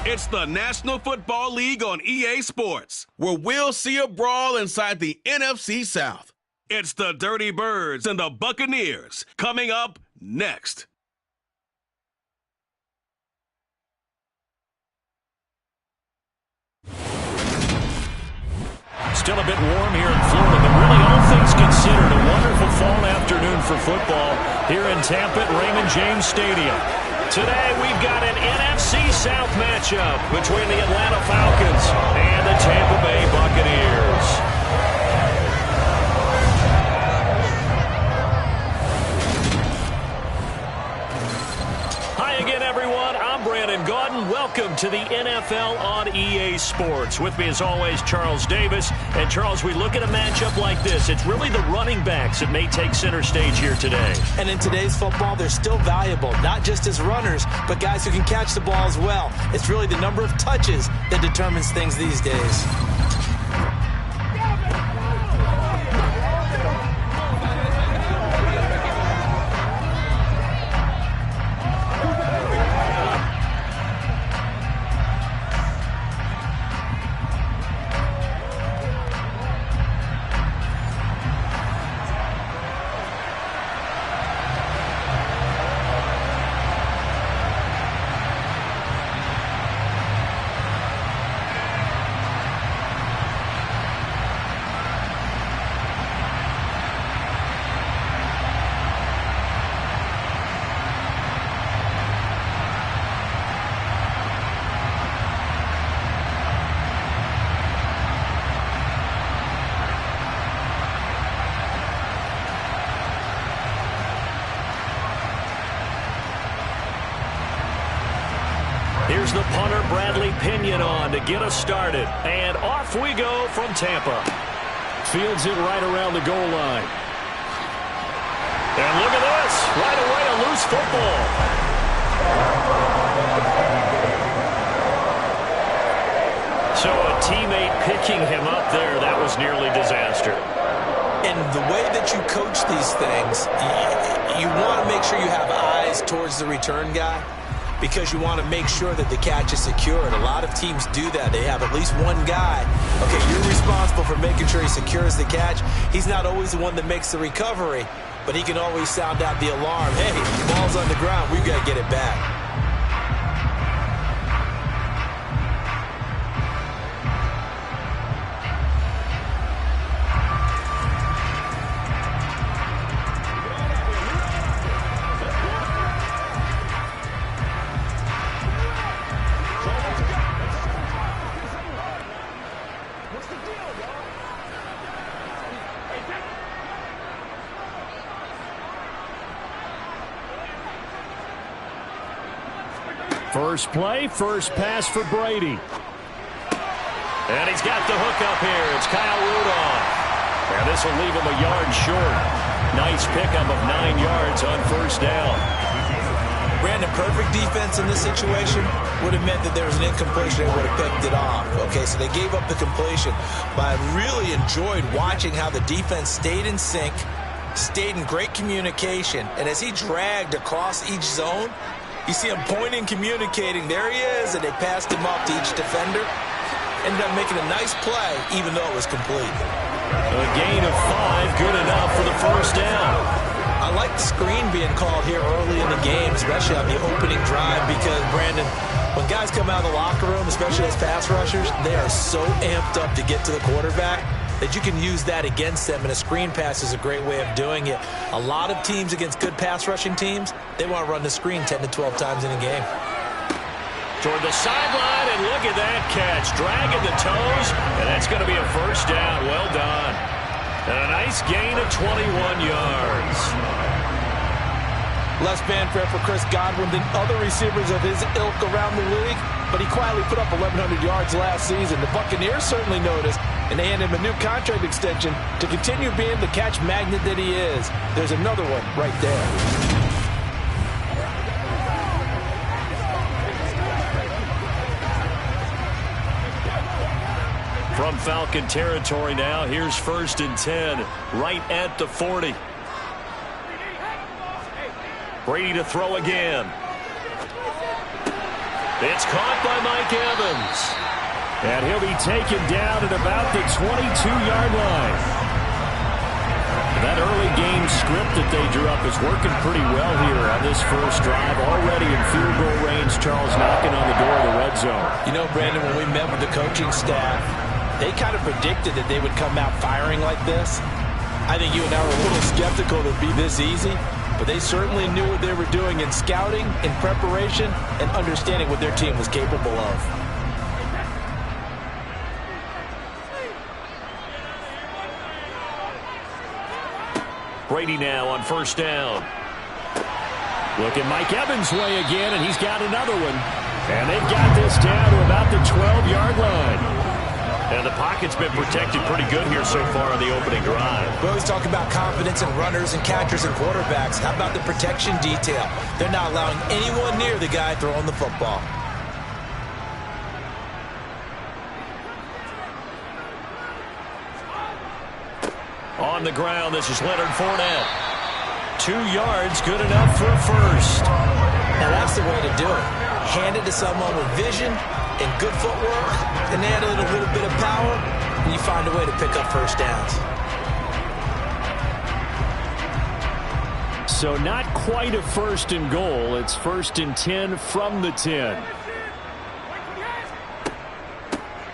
It's the National Football League on EA Sports, where we'll see a brawl inside the NFC South. It's the Dirty Birds and the Buccaneers coming up next. Still a bit warm here in Florida, but really all things considered, a wonderful fall afternoon for football here in Tampa at Raymond James Stadium. Today we've got an NFC South matchup between the Atlanta Falcons and the Tampa Bay Buccaneers. Welcome to the NFL on EA Sports. With me as always, Charles Davis. And Charles, we look at a matchup like this. It's really the running backs that may take center stage here today. And in today's football, they're still valuable, not just as runners, but guys who can catch the ball as well. It's really the number of touches that determines things these days. Here's the punter, Bradley Pinion, on to get us started. And off we go from Tampa. Fields it right around the goal line. And look at this. Right away, a loose football. So a teammate picking him up there, that was nearly disaster. And the way that you coach these things, you want to make sure you have eyes towards the return guy, because you want to make sure that the catch is secured. A lot of teams do that. They have at least one guy. Okay, you're responsible for making sure he secures the catch. He's not always the one that makes the recovery, but he can always sound out the alarm. Hey, ball's on the ground. We've got to get it back. First play, first pass for Brady. And he's got the hook up here. It's Kyle Rudolph. And this will leave him a yard short. Nice pickup of 9 yards on first down. Brandon, perfect defense in this situation would have meant that there was an incompletion and would have picked it off. Okay, so they gave up the completion. But I really enjoyed watching how the defense stayed in sync, stayed in great communication. And as he dragged across each zone, you see him pointing, communicating. There he is, and they passed him off to each defender. Ended up making a nice play, even though it was complete. A gain of 5, good enough for the first down. I like the screen being called here early in the game, especially on the opening drive, because, Brandon, when guys come out of the locker room, especially as pass rushers, they are so amped up to get to the quarterback that you can use that against them, and a screen pass is a great way of doing it. A lot of teams against good pass rushing teams, they want to run the screen 10 to 12 times in a game. Toward the sideline, and look at that catch. Dragging the toes, and that's going to be a first down. Well done. And a nice gain of 21 yards. Less fanfare for Chris Godwin than other receivers of his ilk around the league, but he quietly put up 1,100 yards last season. The Buccaneers certainly noticed, and they handed him a new contract extension to continue being the catch magnet that he is. There's another one right there. From Falcon territory now, here's 1st and 10, right at the 40. Brady to throw again. It's caught by Mike Evans. And he'll be taken down at about the 22-yard line. That early game script that they drew up is working pretty well here on this first drive. Already in field goal range, Charles knocking on the door of the red zone. You know, Brandon, when we met with the coaching staff, they kind of predicted that they would come out firing like this. I think you and I were a little skeptical it would be this easy, but they certainly knew what they were doing in scouting, in preparation, and understanding what their team was capable of. Brady now on first down. Look at Mike Evans' way again, and he's got another one. And they've got this down to about the 12-yard line. And the pocket's been protected pretty good here so far on the opening drive. We always talk about confidence in runners and catchers and quarterbacks. How about the protection detail? They're not allowing anyone near the guy throwing the football. On the ground, this is Leonard Fournette. 2 yards, good enough for a first. Now that's the way to do it. Hand it to someone with vision and good footwork, and add a little bit of power, and you find a way to pick up first downs. So not quite a first and goal. It's first and 10 from the 10.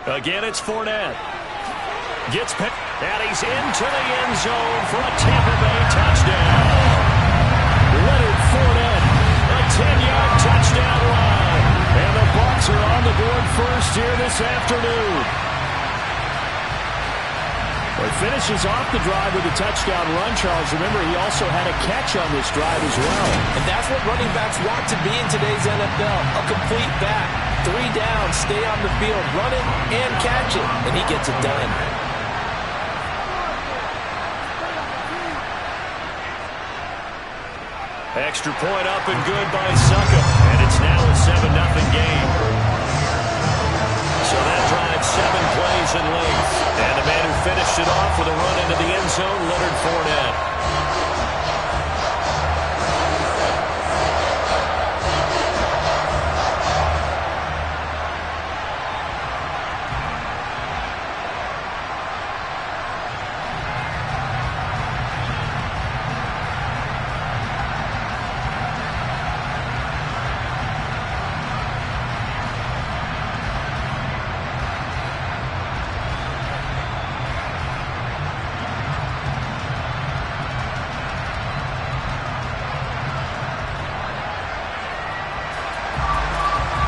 Again, it's Fournette. Gets picked, and he's into the end zone for a Tampa Bay touchdown. Leonard Fournette, a 10-yard touchdown run. And the Bucs are on the board first here this afternoon. Well, he finishes off the drive with a touchdown run, Charles. Remember, he also had a catch on this drive as well. And that's what running backs want to be in today's NFL. A complete back. 3 down, stay on the field, run it and catch it. And he gets it done. Extra point up and good by Suckup. And it's now a 7-0 game. So that drive 7 plays in length. And the man who finished it off with a run into the end zone, Leonard Fournette.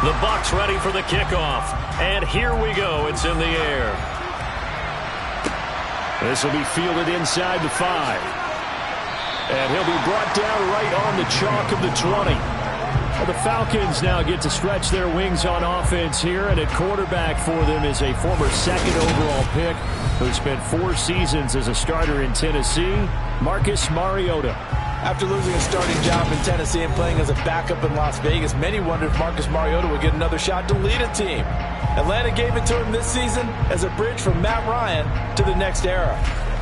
The Bucs ready for the kickoff. And here we go. It's in the air. This will be fielded inside the 5. And he'll be brought down right on the chalk of the 20. Well, the Falcons now get to stretch their wings on offense here. And at quarterback for them is a former 2nd overall pick who spent 4 seasons as a starter in Tennessee, Marcus Mariota. After losing a starting job in Tennessee and playing as a backup in Las Vegas, many wondered if Marcus Mariota would get another shot to lead a team. Atlanta gave it to him this season as a bridge from Matt Ryan to the next era.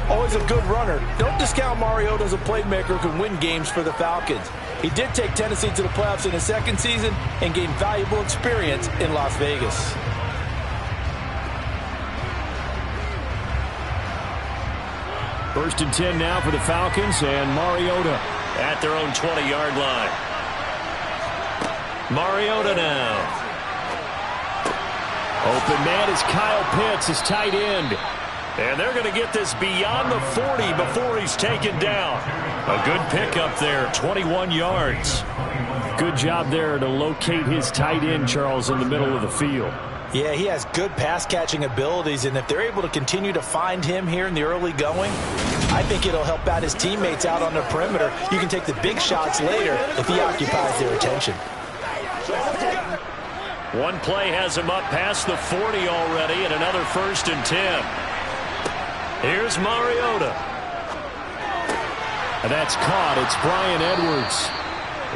Always a good runner. Don't discount Mariota as a playmaker who can win games for the Falcons. He did take Tennessee to the playoffs in his 2nd season and gained valuable experience in Las Vegas. First and 10 now for the Falcons, and Mariota at their own 20-yard line. Mariota now. Open man is Kyle Pitts, his tight end. And they're going to get this beyond the 40 before he's taken down. A good pickup there, 21 yards. Good job there to locate his tight end, Charles, in the middle of the field. Yeah, he has good pass-catching abilities, and if they're able to continue to find him here in the early going, I think it'll help out his teammates out on the perimeter. You can take the big shots later if he occupies their attention. One play has him up past the 40 already, and another first and 10. Here's Mariota. And that's caught. It's Bryan Edwards.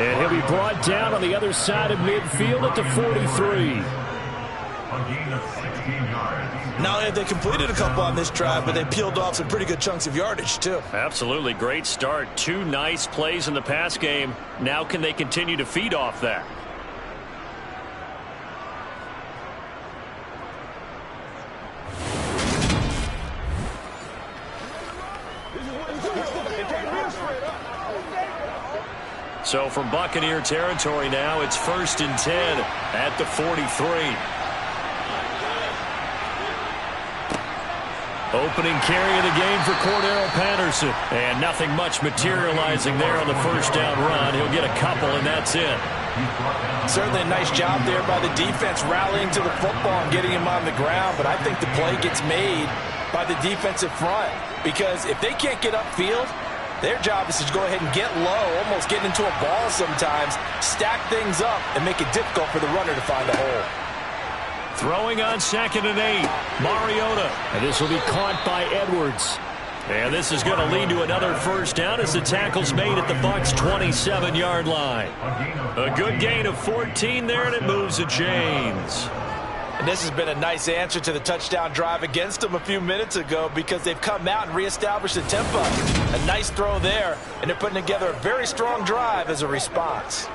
And he'll be brought down on the other side of midfield at the 43. Now, they completed a couple on this drive, but they peeled off some pretty good chunks of yardage, too. Absolutely. Great start. 2 nice plays in the pass game. Now can they continue to feed off that? So from Buccaneer territory now, it's 1st and 10 at the 43. Opening carry of the game for Cordero Patterson. And nothing much materializing there on the first down run. He'll get a couple, and that's it. Certainly a nice job there by the defense rallying to the football and getting him on the ground. But I think the play gets made by the defensive front. Because if they can't get upfield, their job is to go ahead and get low, almost get into a ball sometimes, stack things up, and make it difficult for the runner to find a hole. Throwing on 2nd and 8, Mariota. And this will be caught by Edwards. And this is going to lead to another first down as the tackle's made at the Bucs' 27-yard line. A good gain of 14 there, and it moves the chains. And this has been a nice answer to the touchdown drive against them a few minutes ago because they've come out and reestablished the tempo. A nice throw there, and they're putting together a very strong drive as a response.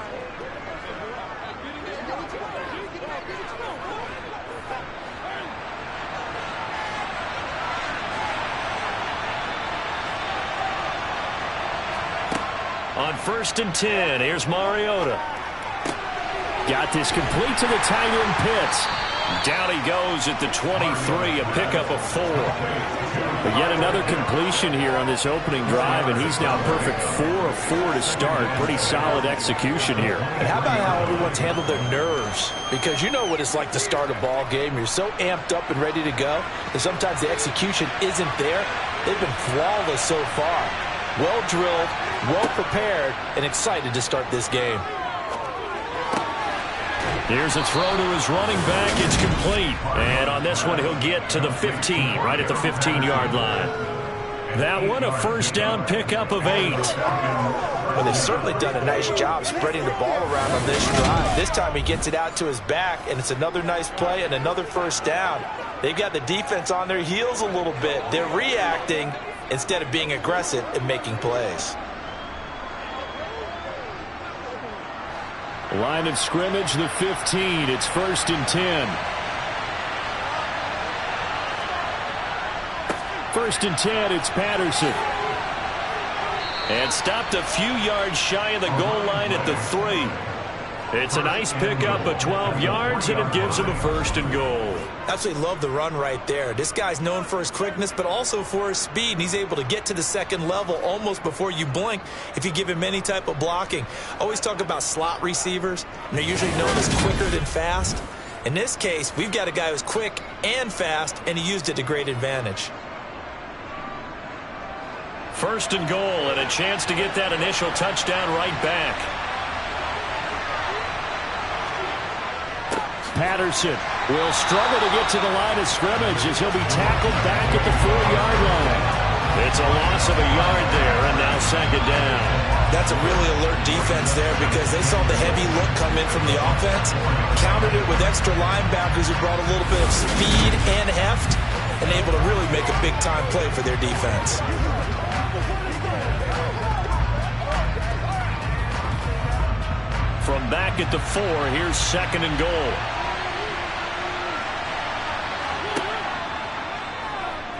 On 1st and 10, here's Mariota. Got this complete to the tight end Pitts. Down he goes at the 23, a pickup of 4. But yet another completion here on this opening drive, and he's now perfect 4 of 4 to start. Pretty solid execution here. And how about how everyone's handled their nerves? Because you know what it's like to start a ball game. You're so amped up and ready to go that sometimes the execution isn't there. They've been flawless so far. Well drilled, well prepared, and excited to start this game. Here's a throw to his running back. It's complete. And on this one, he'll get to the 15, right at the 15-yard line. That one, a first down pickup of 8. Well, they've certainly done a nice job spreading the ball around on this drive. This time he gets it out to his back, and it's another nice play and another first down. They've got the defense on their heels a little bit. They're reacting instead of being aggressive and making plays. Line of scrimmage, the 15. It's 1st and 10. 1st and 10, it's Patterson. And stopped a few yards shy of the goal line at the 3. It's a nice pickup of 12 yards, and it gives him a 1st and goal. Absolutely love the run right there. This guy's known for his quickness, but also for his speed. And he's able to get to the second level almost before you blink if you give him any type of blocking. Always talk about slot receivers, and they're usually known as quicker than fast. In this case, we've got a guy who's quick and fast, and he used it to great advantage. 1st and goal, and a chance to get that initial touchdown right back. Patterson will struggle to get to the line of scrimmage as he'll be tackled back at the 4-yard line. It's a loss of a yard there, and now 2nd down. That's a really alert defense there because they saw the heavy look come in from the offense, countered it with extra linebackers who brought a little bit of speed and heft, and able to really make a big-time play for their defense. From back at the 4, here's 2nd and goal.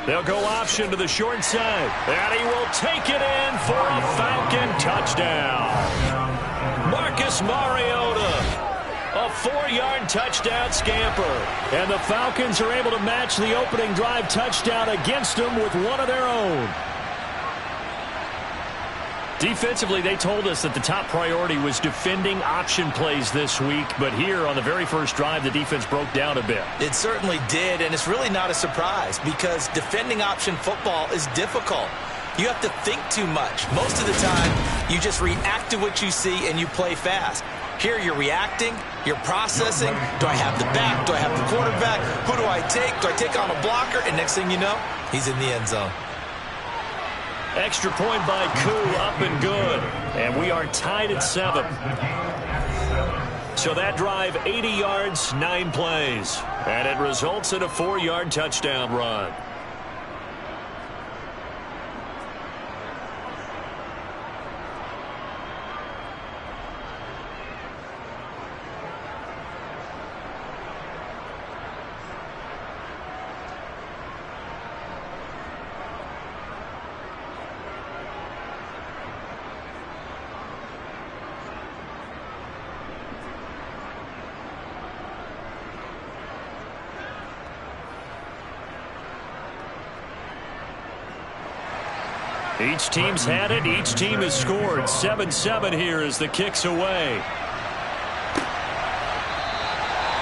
They'll go option to the short side. And he will take it in for a Falcon touchdown. Marcus Mariota, a 4-yard touchdown scamper. And the Falcons are able to match the opening drive touchdown against them with one of their own. Defensively, they told us that the top priority was defending option plays this week. But here on the very first drive, the defense broke down a bit. It certainly did, and it's really not a surprise because defending option football is difficult. You have to think too much. Most of the time, you just react to what you see and you play fast. Here you're reacting, you're processing. Do I have the back? Do I have the quarterback? Who do I take? Do I take on a blocker? And next thing you know, he's in the end zone. Extra point by Koo, up and good. And we are tied at 7. So that drive, 80 yards, 9 plays. And it results in a 4-yard touchdown run. Each team's had it. Each team has scored. 7-7 here as the kick's away.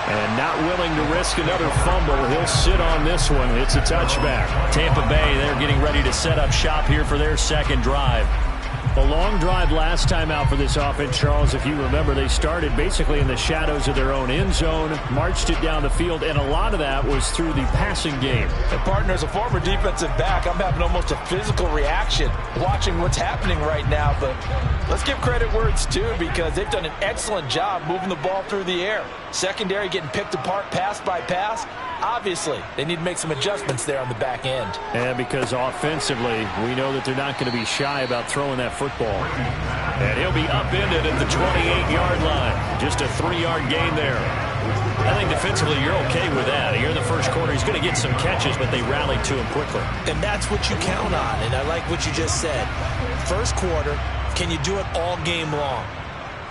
And not willing to risk another fumble. He'll sit on this one. It's a touchback. Tampa Bay, they're getting ready to set up shop here for their second drive. A long drive last time out for this offense, Charles. If you remember, they started basically in the shadows of their own end zone, marched it down the field, and a lot of that was through the passing game. And partner, as a former defensive back, I'm having almost a physical reaction watching what's happening right now. But let's give credit where it's due, because they've done an excellent job moving the ball through the air. Secondary getting picked apart pass by pass. Obviously, they need to make some adjustments there on the back end. And because offensively, we know that they're not going to be shy about throwing that football. And he'll be upended at the 28-yard line. Just a 3-yard gain there. I think defensively you're okay with that. Here in the first quarter, he's going to get some catches, but they rallied to him quickly. And that's what you count on, and I like what you just said. First quarter, can you do it all game long?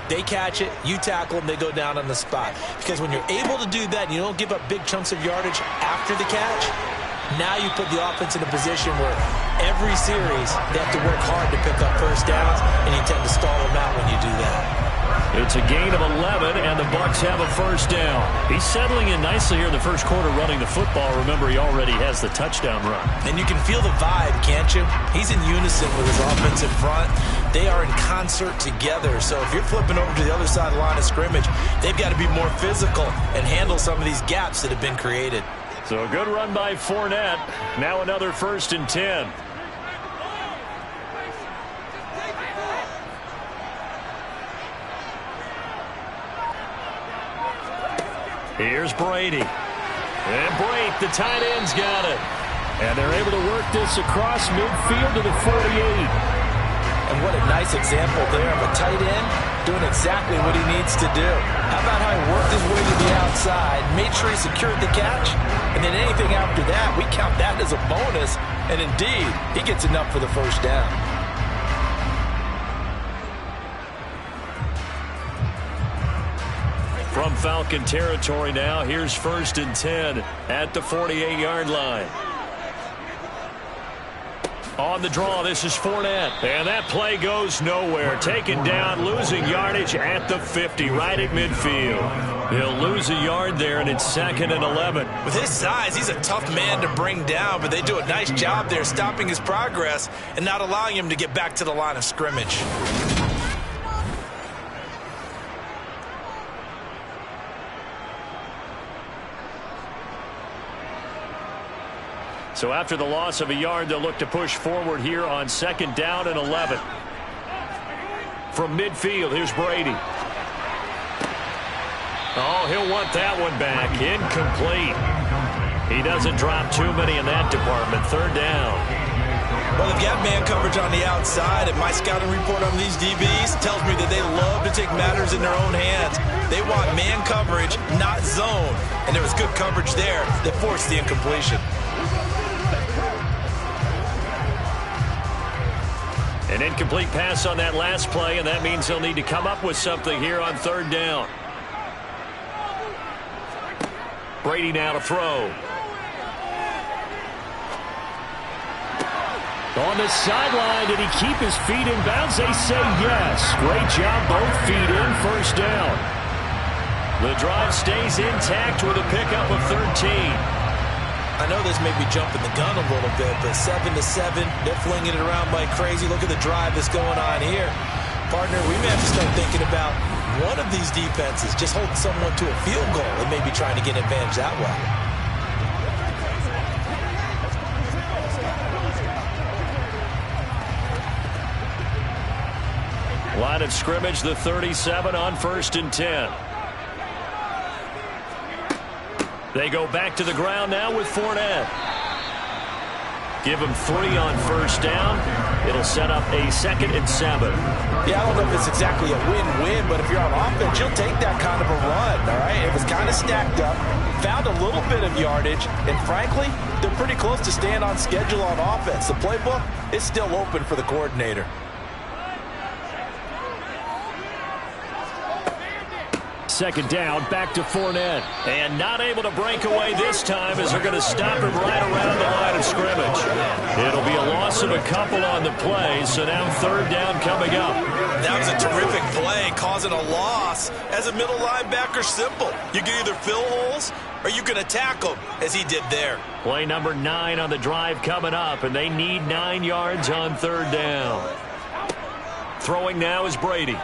They catch it, you tackle them, they go down on the spot. Because when you're able to do that and you don't give up big chunks of yardage after the catch, now you put the offense in a position where every series they have to work hard to pick up first downs, and you tend to stall them out when you do that. It's a gain of 11, and the Bucs have a first down. He's settling in nicely here in the first quarter running the football. Remember, he already has the touchdown run. And you can feel the vibe, can't you? He's in unison with his offensive front. They are in concert together. So if you're flipping over to the other side of the line of scrimmage, they've got to be more physical and handle some of these gaps that have been created. So a good run by Fournette. Now another 1st and 10. Here's Brady. And Brate, the tight end's got it. And they're able to work this across midfield to the 48. And what a nice example there of a tight end doing exactly what he needs to do. How about how he worked his way to the outside, made sure he secured the catch, and then anything after that, we count that as a bonus. And indeed, he gets enough for the first down. From Falcon territory now, here's 1st and 10 at the 48-yard line. On the draw, this is Fournette. And that play goes nowhere. Taken down, losing yardage at the 50, right at midfield. He'll lose a yard there, and it's 2nd and 11. With his size, he's a tough man to bring down, but they do a nice job there stopping his progress and not allowing him to get back to the line of scrimmage. So after the loss of a yard, they'll look to push forward here on 2nd down and 11. From midfield, here's Brady. Oh, he'll want that one back. Incomplete. He doesn't drop too many in that department. 3rd down. Well, they've got man coverage on the outside, and my scouting report on these DBs tells me that they love to take matters in their own hands. They want man coverage, not zone. And there was good coverage there that forced the incompletion. An incomplete pass on that last play, and that means they'll need to come up with something here on 3rd down. Brady now to throw. On the sideline, did he keep his feet in bounds? They say yes. Great job, both feet in, 1st down. The drive stays intact with a pickup of 13. I know this may be jumping the gun a little bit, but 7-7, they're flinging it around like crazy. Look at the drive that's going on here. Partner, we may have to start thinking about one of these defenses just holding someone to a field goal and maybe trying to get an advantage that way. Line of scrimmage, the 37 on 1st and 10. They go back to the ground now with Fournette. Give him 3 on 1st down. It'll set up a 2nd and 7. Yeah, I don't know if it's exactly a win-win, but if you're on offense, you'll take that kind of a run, all right? It was kind of stacked up, found a little bit of yardage, and frankly, they're pretty close to staying on schedule on offense. The playbook is still open for the coordinator. second down. Back to Fournette. And not able to break away this time as they're going to stop him right around the line of scrimmage. It'll be a loss of a couple on the play, so now third down coming up. That was a terrific play, causing a loss. As a middle linebacker, simple. You can either fill holes or you can attack them, as he did there. Play number 9 on the drive coming up, and they need 9 yards on third down. Throwing now is Brady.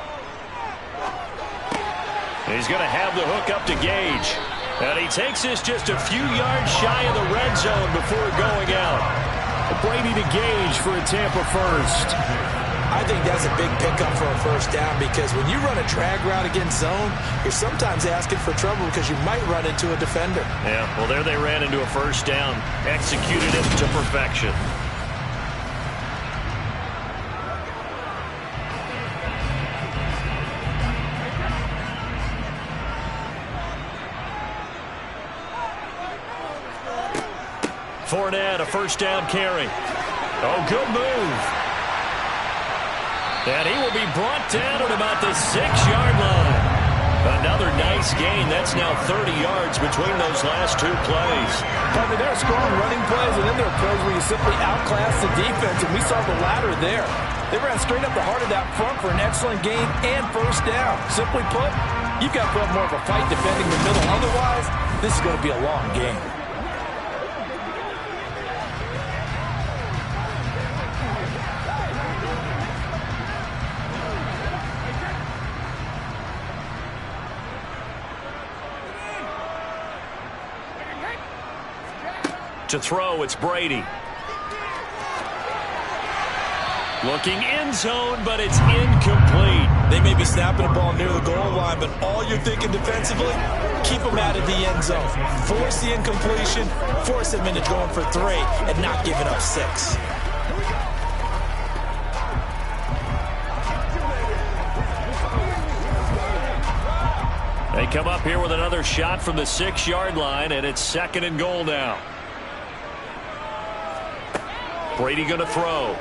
He's going to have the hook up to Gage. And he takes this just a few yards shy of the red zone before going out. Brady to Gage for a Tampa first. I think that's a big pickup for a first down, because when you run a drag route against zone, you're sometimes asking for trouble because you might run into a defender. Yeah, well, there they ran into a first down. Executed it to perfection. Fournette, a first down carry. Oh, good move. And he will be brought down at about the 6-yard line. Another nice gain. That's now 30 yards between those last 2 plays. But there are strong running plays, and then there are plays where you simply outclass the defense, and we saw the latter there. They ran straight up the heart of that front for an excellent gain and first down. Simply put, you've got to put up more of a fight defending the middle. Otherwise, this is going to be a long game. To throw, it's Brady. Looking end zone, but it's incomplete. They may be snapping the ball near the goal line, but all you're thinking defensively, keep them out of the end zone. Force the incompletion, force them into going for 3, and not giving up 6. They come up here with another shot from the 6-yard line, and it's 2nd and goal now. Brady going to throw.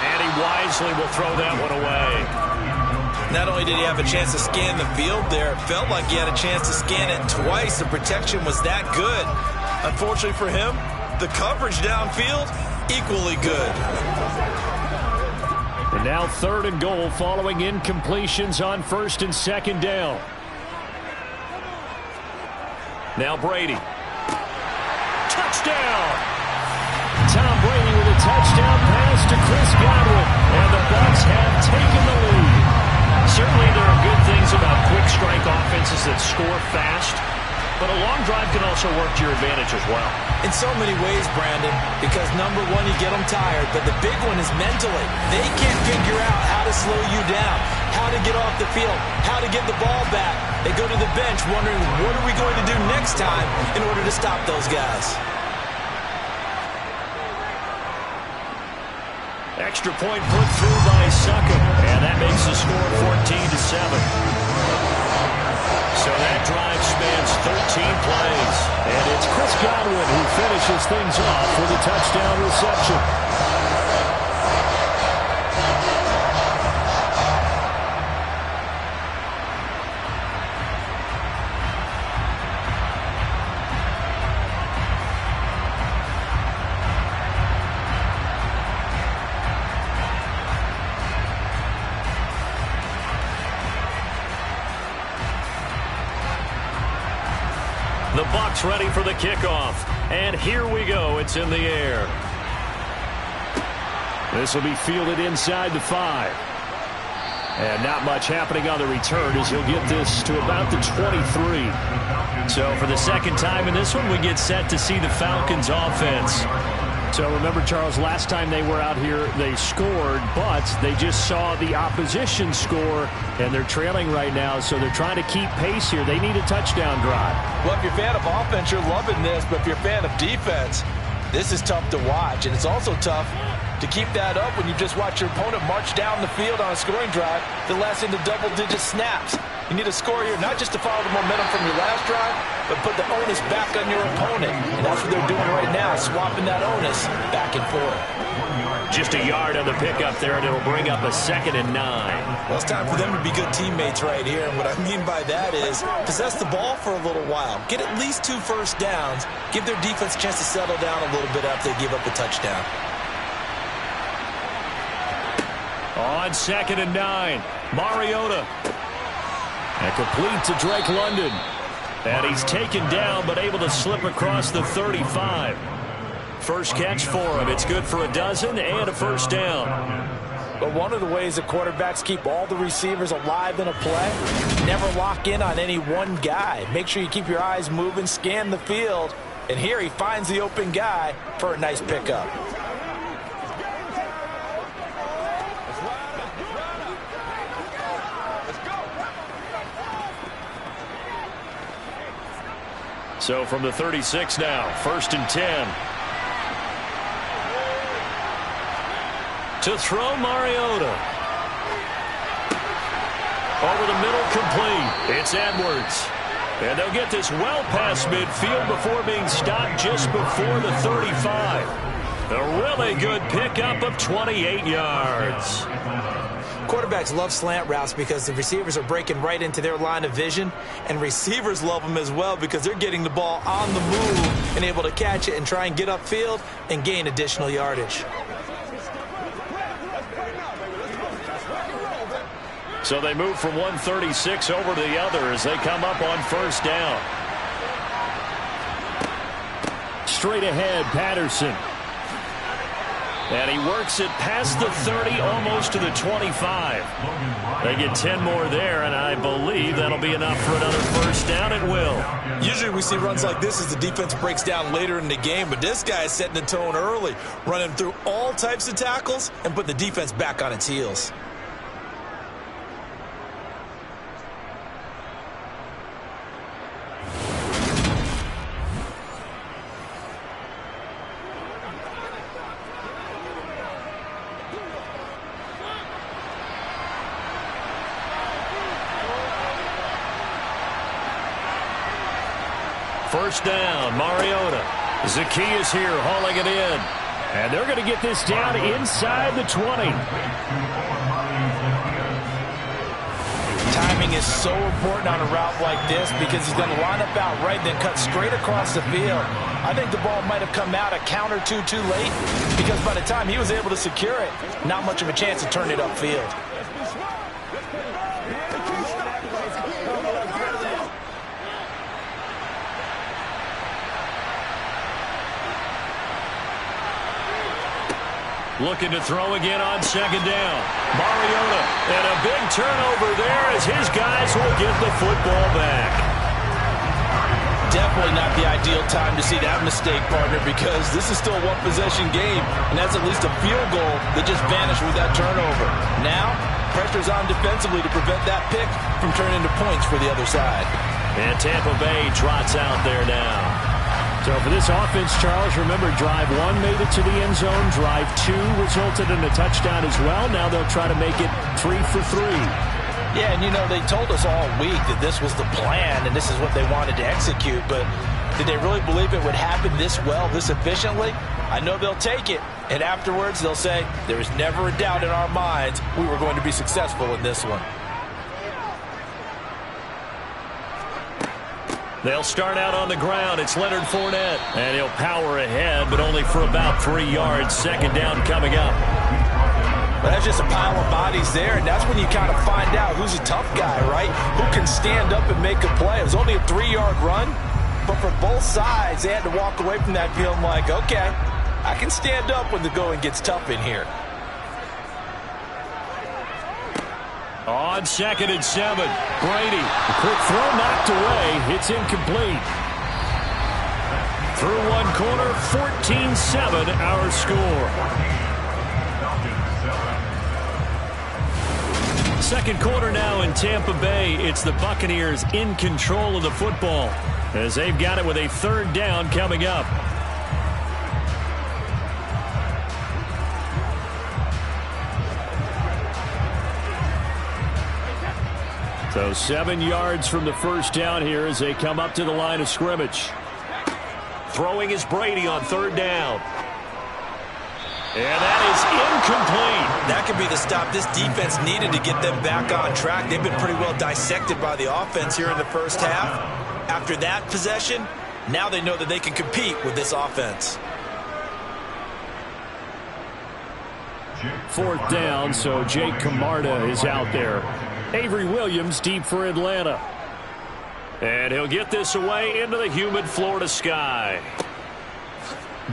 And he wisely will throw that one away. Not only did he have a chance to scan the field there, it felt like he had a chance to scan it twice. The protection was that good. Unfortunately for him, the coverage downfield, equally good. And now 3rd and goal following incompletions on 1st and 2nd down. Now Brady. Touchdown! Tom Brady with a touchdown pass to Chris Godwin. And the Bucs have taken the lead. Certainly there are good things about quick strike offenses that score fast. But a long drive can also work to your advantage as well. In so many ways, Brandon, because number 1, you get them tired, but the big one is mentally. They can't figure out how to slow you down, how to get off the field, how to get the ball back. They go to the bench wondering, what are we going to do next time in order to stop those guys? Extra point put through by Suckum, and that makes the score 14-7. So that drive spans 13 plays. And it's Chris Godwin who finishes things off with a touchdown reception. The Bucs ready for the kickoff. And here we go. It's in the air. This will be fielded inside the 5. And not much happening on the return as he'll get this to about the 23. So for the second time in this one, we get set to see the Falcons offense. So remember, Charles, last time they were out here, they scored, but they just saw the opposition score, and they're trailing right now, so they're trying to keep pace here. They need a touchdown drive. Well, if you're a fan of offense, you're loving this, but if you're a fan of defense, this is tough to watch, and it's also tough to keep that up when you just watch your opponent march down the field on a scoring drive that lasts into double-digit snaps. You need a score here, not just to follow the momentum from your last drive, but put the onus back on your opponent. And that's what they're doing right now, swapping that onus back and forth. Just a yard on the pickup there, and it'll bring up a 2nd and 9. Well, it's time for them to be good teammates right here. And what I mean by that is possess the ball for a little while. Get at least 2 first downs. Give their defense a chance to settle down a little bit after they give up a touchdown. On 2nd and 9, Mariota. And complete to Drake London. And he's taken down, but able to slip across the 35. First catch for him. It's good for a dozen and a first down. But one of the ways that quarterbacks keep all the receivers alive in a play, never lock in on any one guy. Make sure you keep your eyes moving, scan the field. And here he finds the open guy for a nice pickup. So from the 36 now, 1st and 10. To throw, Mariota. Over the middle, complete. It's Edwards. And they'll get this well past midfield before being stopped just before the 35. A really good pickup of 28 yards. Quarterbacks love slant routes because the receivers are breaking right into their line of vision, and receivers love them as well because they're getting the ball on the move and able to catch it and try and get upfield and gain additional yardage. So they move from 136 over to the other as they come up on first down. Straight ahead, Patterson. And he works it past the 30, almost to the 25. They get 10 more there, and I believe that'll be enough for another first down. It will. Usually we see runs like this as the defense breaks down later in the game, but this guy is setting the tone early, running through all types of tackles and put the defense back on its heels. First down, Mariota. Zacchaeus here hauling it in. And they're going to get this down inside the 20. Timing is so important on a route like this because he's going to line up out right, then cut straight across the field. I think the ball might have come out a count or two too late because by the time he was able to secure it, not much of a chance to turn it upfield. Looking to throw again on second down. Mariota, and a big turnover there as his guys will get the football back. Definitely not the ideal time to see that mistake, partner, because this is still a one-possession game, and that's at least a field goal that just vanished with that turnover. Now, pressure's on defensively to prevent that pick from turning into points for the other side. And Tampa Bay trots out there now. So for this offense, Charles, remember, drive 1 made it to the end zone. Drive 2 resulted in a touchdown as well. Now they'll try to make it 3 for 3. Yeah, and you know, they told us all week that this was the plan and this is what they wanted to execute, but did they really believe it would happen this well, this efficiently? I know they'll take it, and afterwards they'll say, there was never a doubt in our minds we were going to be successful in this one. They'll start out on the ground. It's Leonard Fournette. And he'll power ahead, but only for about 3 yards. Second down coming up. Well, that's just a pile of bodies there, and that's when you kind of find out who's a tough guy, right? Who can stand up and make a play. It was only a 3-yard run, but for both sides, they had to walk away from that feeling like, okay, I can stand up when the going gets tough in here. On 2nd and 7, Brady. A quick throw knocked away. It's incomplete. Through one corner, 14-7 our score. Second quarter now in Tampa Bay. It's the Buccaneers in control of the football as they've got it with a third down coming up. So 7 yards from the first down here as they come up to the line of scrimmage. Throwing is Brady on third down. And that is incomplete. That could be the stop this defense needed to get them back on track. They've been pretty well dissected by the offense here in the first half. After that possession, now they know that they can compete with this offense. 4th down, so Jake Camarda is out there. Avery Williams deep for Atlanta. And he'll get this away into the humid Florida sky.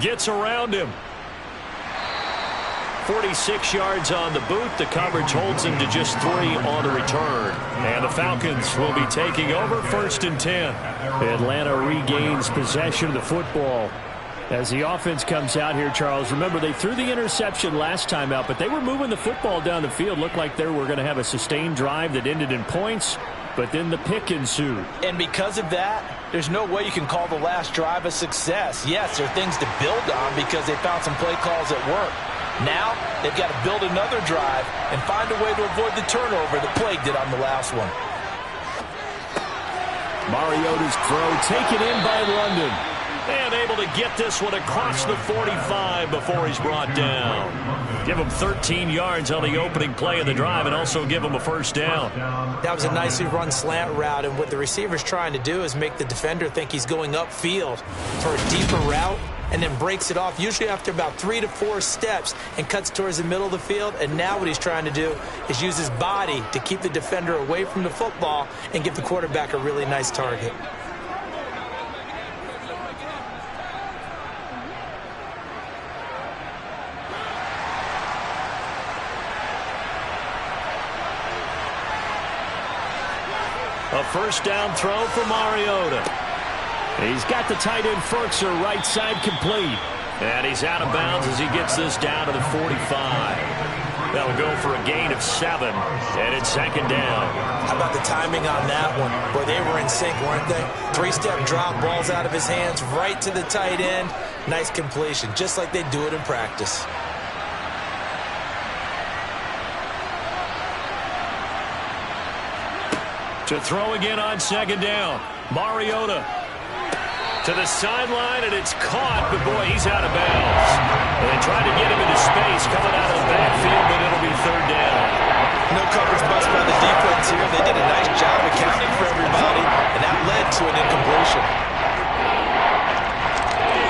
Gets around him. 46 yards on the boot. The coverage holds him to just 3 on the return. And the Falcons will be taking over 1st and 10. Atlanta regains possession of the football. As the offense comes out here, Charles, remember they threw the interception last time out, but they were moving the football down the field. Looked like they were going to have a sustained drive that ended in points, but then the pick ensued. And because of that, there's no way you can call the last drive a success. Yes, there are things to build on because they found some play calls at work. Now, they've got to build another drive and find a way to avoid the turnover that plagued it on the last one. Mariota's throw taken in by London. And able to get this one across the 45 before he's brought down. Give him 13 yards on the opening play of the drive and also give him a 1st down. That was a nicely run slant route, and what the receiver's trying to do is make the defender think he's going upfield for a deeper route and then breaks it off, usually after about 3 to 4 steps, and cuts towards the middle of the field. And now what he's trying to do is use his body to keep the defender away from the football and give the quarterback a really nice target. A 1st down throw for Mariota. He's got the tight end Ferkser right side complete. And he's out of bounds as he gets this down to the 45. That'll go for a gain of 7. And it's 2nd down. How about the timing on that one? Boy, they were in sync, weren't they? 3-step drop, balls out of his hands, right to the tight end. Nice completion, just like they do it in practice. To throw again on 2nd down. Mariota to the sideline, and it's caught, but boy, he's out of bounds. And they tried to get him into space coming out of the backfield, but it'll be 3rd down. No coverage bust by the defense here. They did a nice job accounting for everybody, and that led to an incompletion.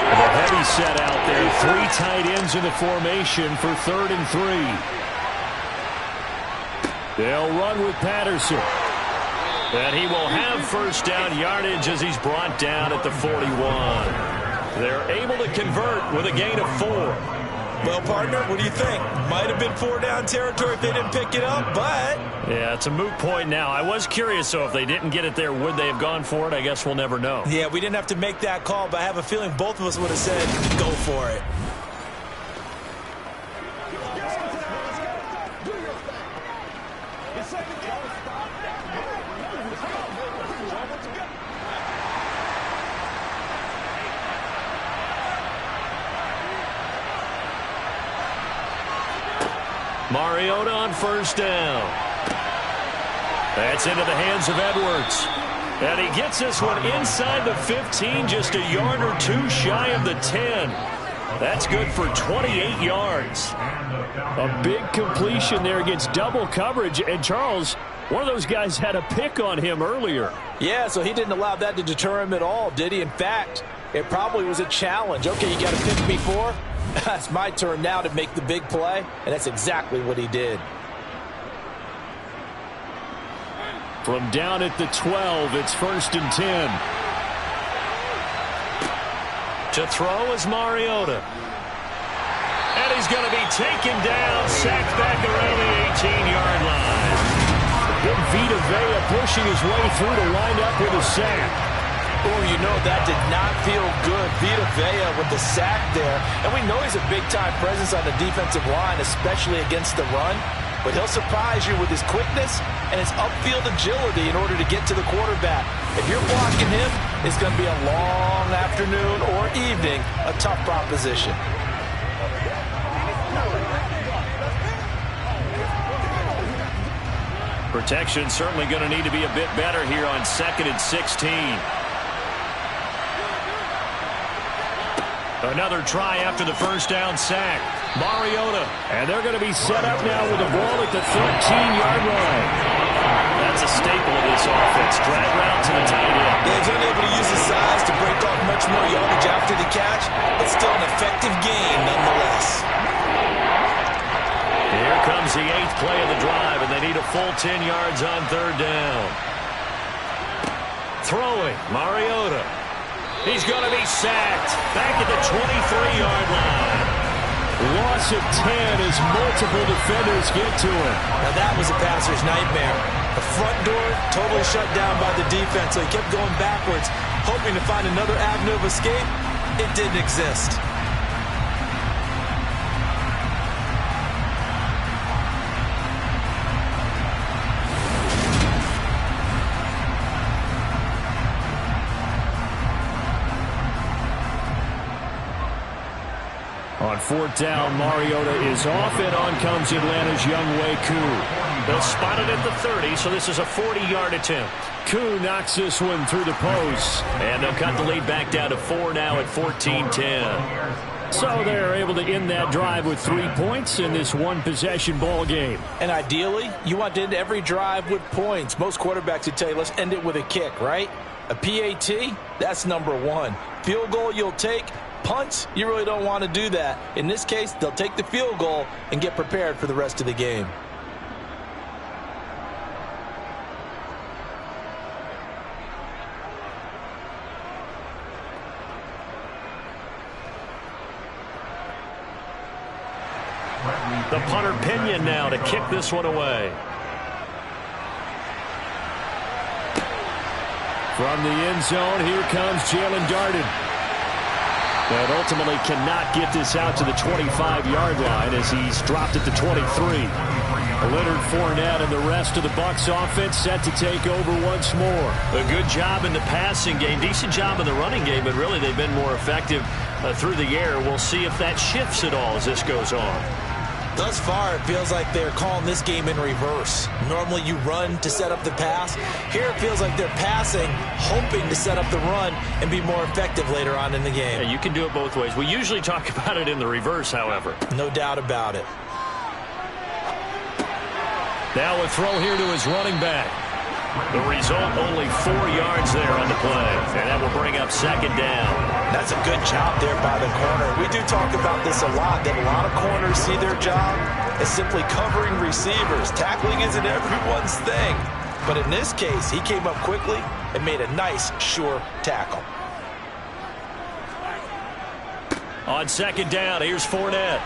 The heavy set out there. 3 tight ends in the formation for 3rd and 3. They'll run with Patterson. And he will have 1st down yardage as he's brought down at the 41. They're able to convert with a gain of 4. Well, partner, what do you think? Might have been 4-down territory if they didn't pick it up, but... Yeah, it's a moot point now. I was curious, so if they didn't get it there, would they have gone for it? I guess we'll never know. Yeah, we didn't have to make that call, but I have a feeling both of us would have said, go for it. Mariota on 1st down. That's into the hands of Edwards. And he gets this one inside the 15, just a yard or 2 shy of the 10. That's good for 28 yards. A big completion there against double coverage. And Charles, one of those guys had a pick on him earlier. Yeah, so he didn't allow that to deter him at all, did he? In fact, it probably was a challenge. Okay, you got to pick me 4? It's my turn now to make the big play, and that's exactly what he did. From down at the 12, it's 1st and 10. To throw is Mariota. And he's going to be taken down, sacked back around the 18-yard line. Big Vita Vea pushing his way through to wind up with a sack. Oh, you know, that did not feel good. Vita Vea with the sack there. And we know he's a big-time presence on the defensive line, especially against the run. But he'll surprise you with his quickness and his upfield agility in order to get to the quarterback. If you're blocking him, it's going to be a long afternoon or evening, a tough proposition. Protection certainly going to need to be a bit better here on 2nd and 16. Another try after the first down sack. Mariota. And they're going to be set up now with the ball at the 13-yard line. That's a staple of this offense. Drag route to the tight end. He's unable to use his size to break off much more yardage after the catch, but still an effective gain nonetheless. Here comes the 8th play of the drive, and they need a full 10 yards on third down. Throwing, Mariota. He's going to be sacked. Back at the 23-yard line. Loss of 10 as multiple defenders get to him. Now that was a passer's nightmare. The front door totally shut down by the defense, so he kept going backwards, hoping to find another avenue of escape. It didn't exist. On fourth down, Mariota is off, and on comes Atlanta's Younghoe Koo. They'll spot it at the 30, so this is a 40-yard attempt. Koo knocks this one through the post. And they'll cut the lead back down to 4 now at 14-10. So they're able to end that drive with 3 points in this one-possession ball game. And ideally, you want to end every drive with points. Most quarterbacks would tell you, let's end it with a kick, right? A PAT, that's number 1. Field goal you'll take. Punts, you really don't want to do that. In this case, they'll take the field goal and get prepared for the rest of the game. The punter Pinion now to kick this one away. From the end zone, here comes Jalen Darden. But ultimately cannot get this out to the 25-yard line as he's dropped at the 23. Leonard Fournette and the rest of the Bucs offense set to take over once more. A good job in the passing game, decent job in the running game, but really they've been more effective through the air. We'll see if that shifts at all as this goes on. Thus far, it feels like they're calling this game in reverse. Normally you run to set up the pass. Here it feels like they're passing, hoping to set up the run and be more effective later on in the game. Yeah, you can do it both ways. We usually talk about it in the reverse, however. No doubt about it. Now a throw here to his running back. The result, only 4 yards there on the play. And that will bring up second down. That's a good job there by the corner. We do talk about this a lot, that a lot of corners see their job as simply covering receivers. Tackling isn't everyone's thing. But in this case, he came up quickly and made a nice, sure tackle. On second down, here's Fournette.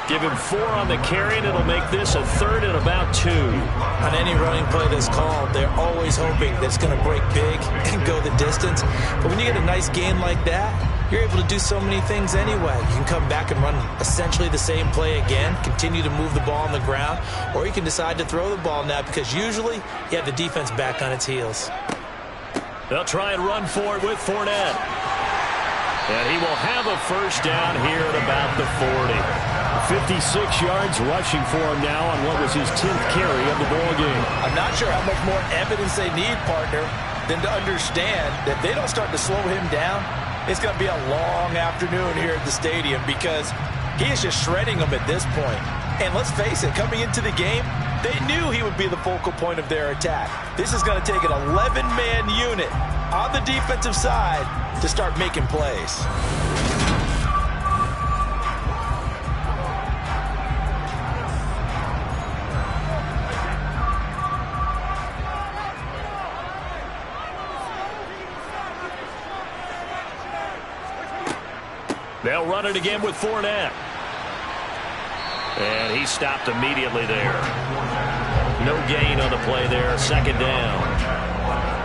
Give him 4 on the carry, and it'll make this a 3rd and about 2. On any running play that's called, they're always hoping that it's going to break big and go the distance. But when you get a nice gain like that, you're able to do so many things anyway. You can come back and run essentially the same play again, continue to move the ball on the ground, or you can decide to throw the ball now because usually you have the defense back on its heels. They'll try and run for it with Fournette. And he will have a first down here at about the 40. 56 yards rushing for him now on what was his 10th carry of the ball game. I'm not sure how much more evidence they need, partner, than to understand that if they don't start to slow him down, it's going to be a long afternoon here at the stadium because he is just shredding them at this point. And let's face it, coming into the game, they knew he would be the focal point of their attack. This is going to take an 11-man unit on the defensive side to start making plays. They'll run it again with Fournette. And he stopped immediately there. No gain on the play there. Second down.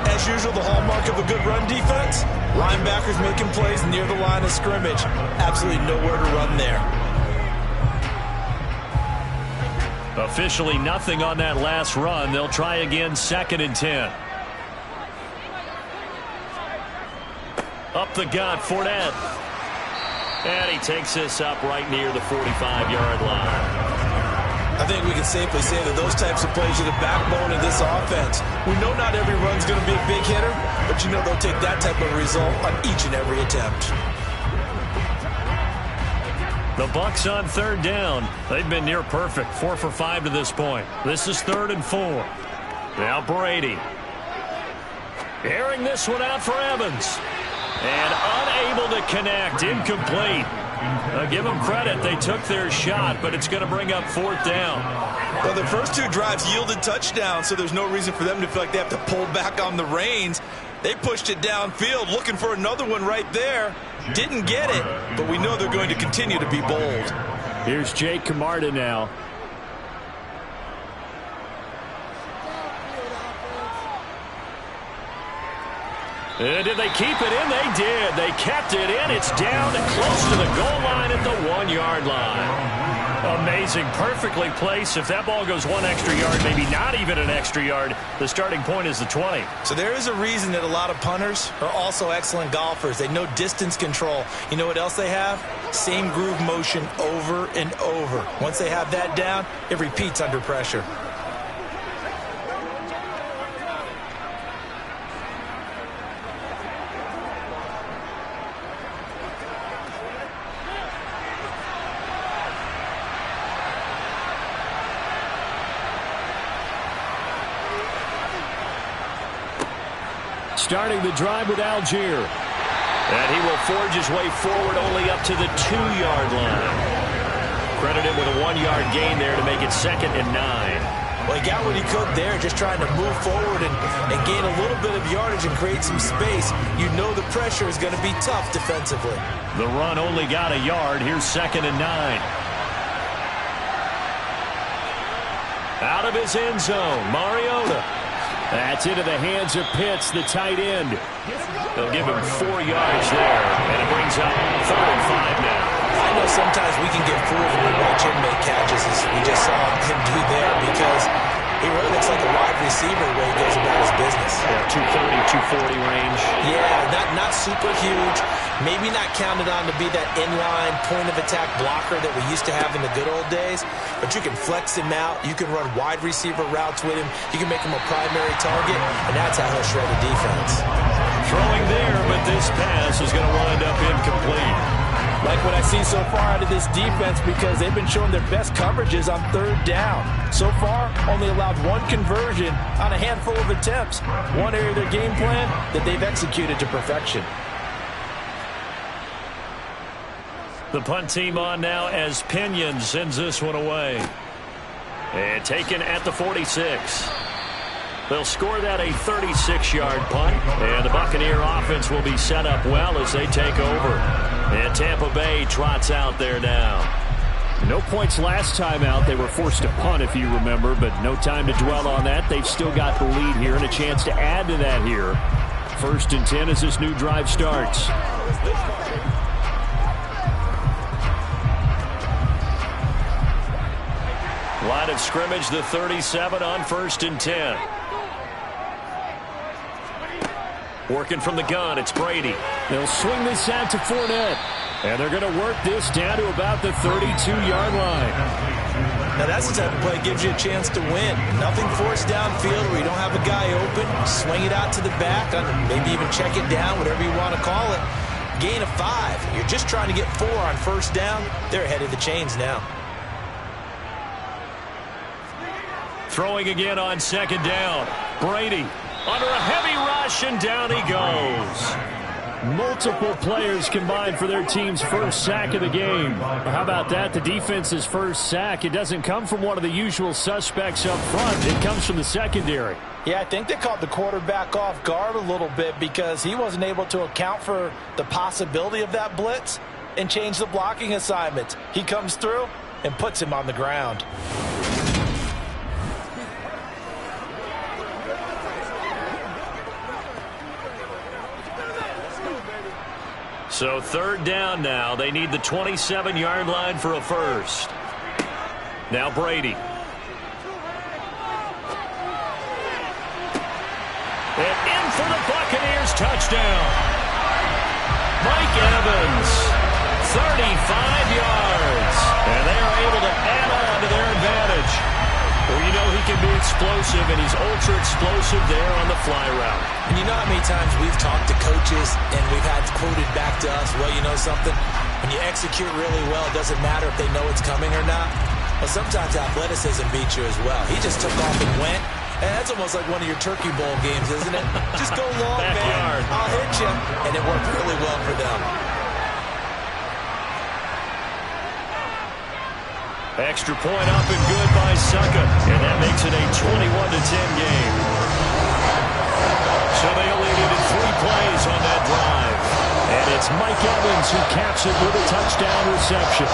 As usual, the hallmark of a good run defense, linebackers making plays near the line of scrimmage. Absolutely nowhere to run there. Officially nothing on that last run. They'll try again, 2nd and 10. Up the gut, Fournette. And he takes this up right near the 45-yard line. I think we can safely say that those types of plays are the backbone of this offense. We know not every run's going to be a big hitter, but you know they'll take that type of result on each and every attempt. The Bucs on third down. They've been near perfect, 4 for 5 to this point. This is 3rd and 4. Now Brady. Airing this one out for Evans. And unable to connect. Incomplete. Give them credit. They took their shot, but it's going to bring up 4th down. Well, the first 2 drives yielded touchdowns, so there's no reason for them to feel like they have to pull back on the reins. They pushed it downfield, looking for another one right there. Didn't get it, but we know they're going to continue to be bold. Here's Jake Camarda now. Did they keep it in? They did. They kept it in. It's down and close to the goal line at the 1-yard line. Amazing. Perfectly placed. If that ball goes 1 extra yard, maybe not even an extra yard, the starting point is the 20. So there is a reason that a lot of punters are also excellent golfers. They know distance control. You know what else they have? Same groove motion over and over. Once they have that down, it repeats under pressure. Starting the drive with Algier. And he will forge his way forward only up to the 2-yard line. Credited with a 1-yard gain there to make it 2nd and 9. Well, he got what he could there, just trying to move forward and gain a little bit of yardage and create some space. You know the pressure is going to be tough defensively. The run only got a yard. Here's 2nd and 9. Out of his end zone, Mariota. That's into the hands of Pitts, the tight end. They'll give him 4 yards there, and it brings up 3rd and 5 now. I know sometimes we can get fooled when we watch him make catches, as we just saw him do there, because he really looks like a wide receiver the way he goes about his business. Yeah, 230, 240 range. Yeah, not super huge. Maybe not counted on to be that inline point-of-attack blocker that we used to have in the good old days, but you can flex him out. You can run wide receiver routes with him. You can make him a primary target, and that's how he'll shred a defense. Throwing there, but this pass is going to wind up incomplete. Like what I see so far out of this defense, because they've been showing their best coverages on 3rd down. So far, only allowed 1 conversion on a handful of attempts. One area of their game plan that they've executed to perfection. The punt team on now as Pinion sends this one away. And taken at the 46. They'll score that a 36-yard punt. And the Buccaneer offense will be set up well as they take over. And Tampa Bay trots out there now. No points last time out. They were forced to punt, if you remember, but no time to dwell on that. They've still got the lead here and a chance to add to that here. 1st and 10 as this new drive starts. Line of scrimmage, the 37 on 1st and 10. Working from the gun, it's Brady. They'll swing this out to Fournette. And they're going to work this down to about the 32-yard line. Now that's the type of play that gives you a chance to win. Nothing forced downfield where you don't have a guy open. Swing it out to the back, maybe even check it down, whatever you want to call it. Gain of 5. You're just trying to get 4 on 1st down. They're ahead of the chains now. Throwing again on 2nd down. Brady under a heavy rush, and down he goes. Multiple players combined for their team's 1st sack of the game. How about that? The defense's 1st sack. It doesn't come from one of the usual suspects up front. It comes from the secondary. Yeah, I think they caught the quarterback off guard a little bit because he wasn't able to account for the possibility of that blitz and change the blocking assignments. He comes through and puts him on the ground. So 3rd down now. They need the 27-yard line for a 1st. Now Brady. And in for the Buccaneers touchdown. Mike Evans, 35 yards. And they are able to add on to their advantage. Well, you know he can can be explosive, and he's ultra-explosive there on the fly route. And you know how many times we've talked to coaches and we've had quoted back to us, well, you know something? When you execute really well, it doesn't matter if they know it's coming or not. Well, sometimes athleticism beats you as well. He just took off and went. And that's almost like one of your Turkey Bowl games, isn't it? Just go long, man. I'll hit you. And it worked really well for them. Extra point up and good by Succa. And that makes it a 21-10 game. So they only needed 3 plays on that drive. And it's Mike Evans who caps it with a touchdown reception.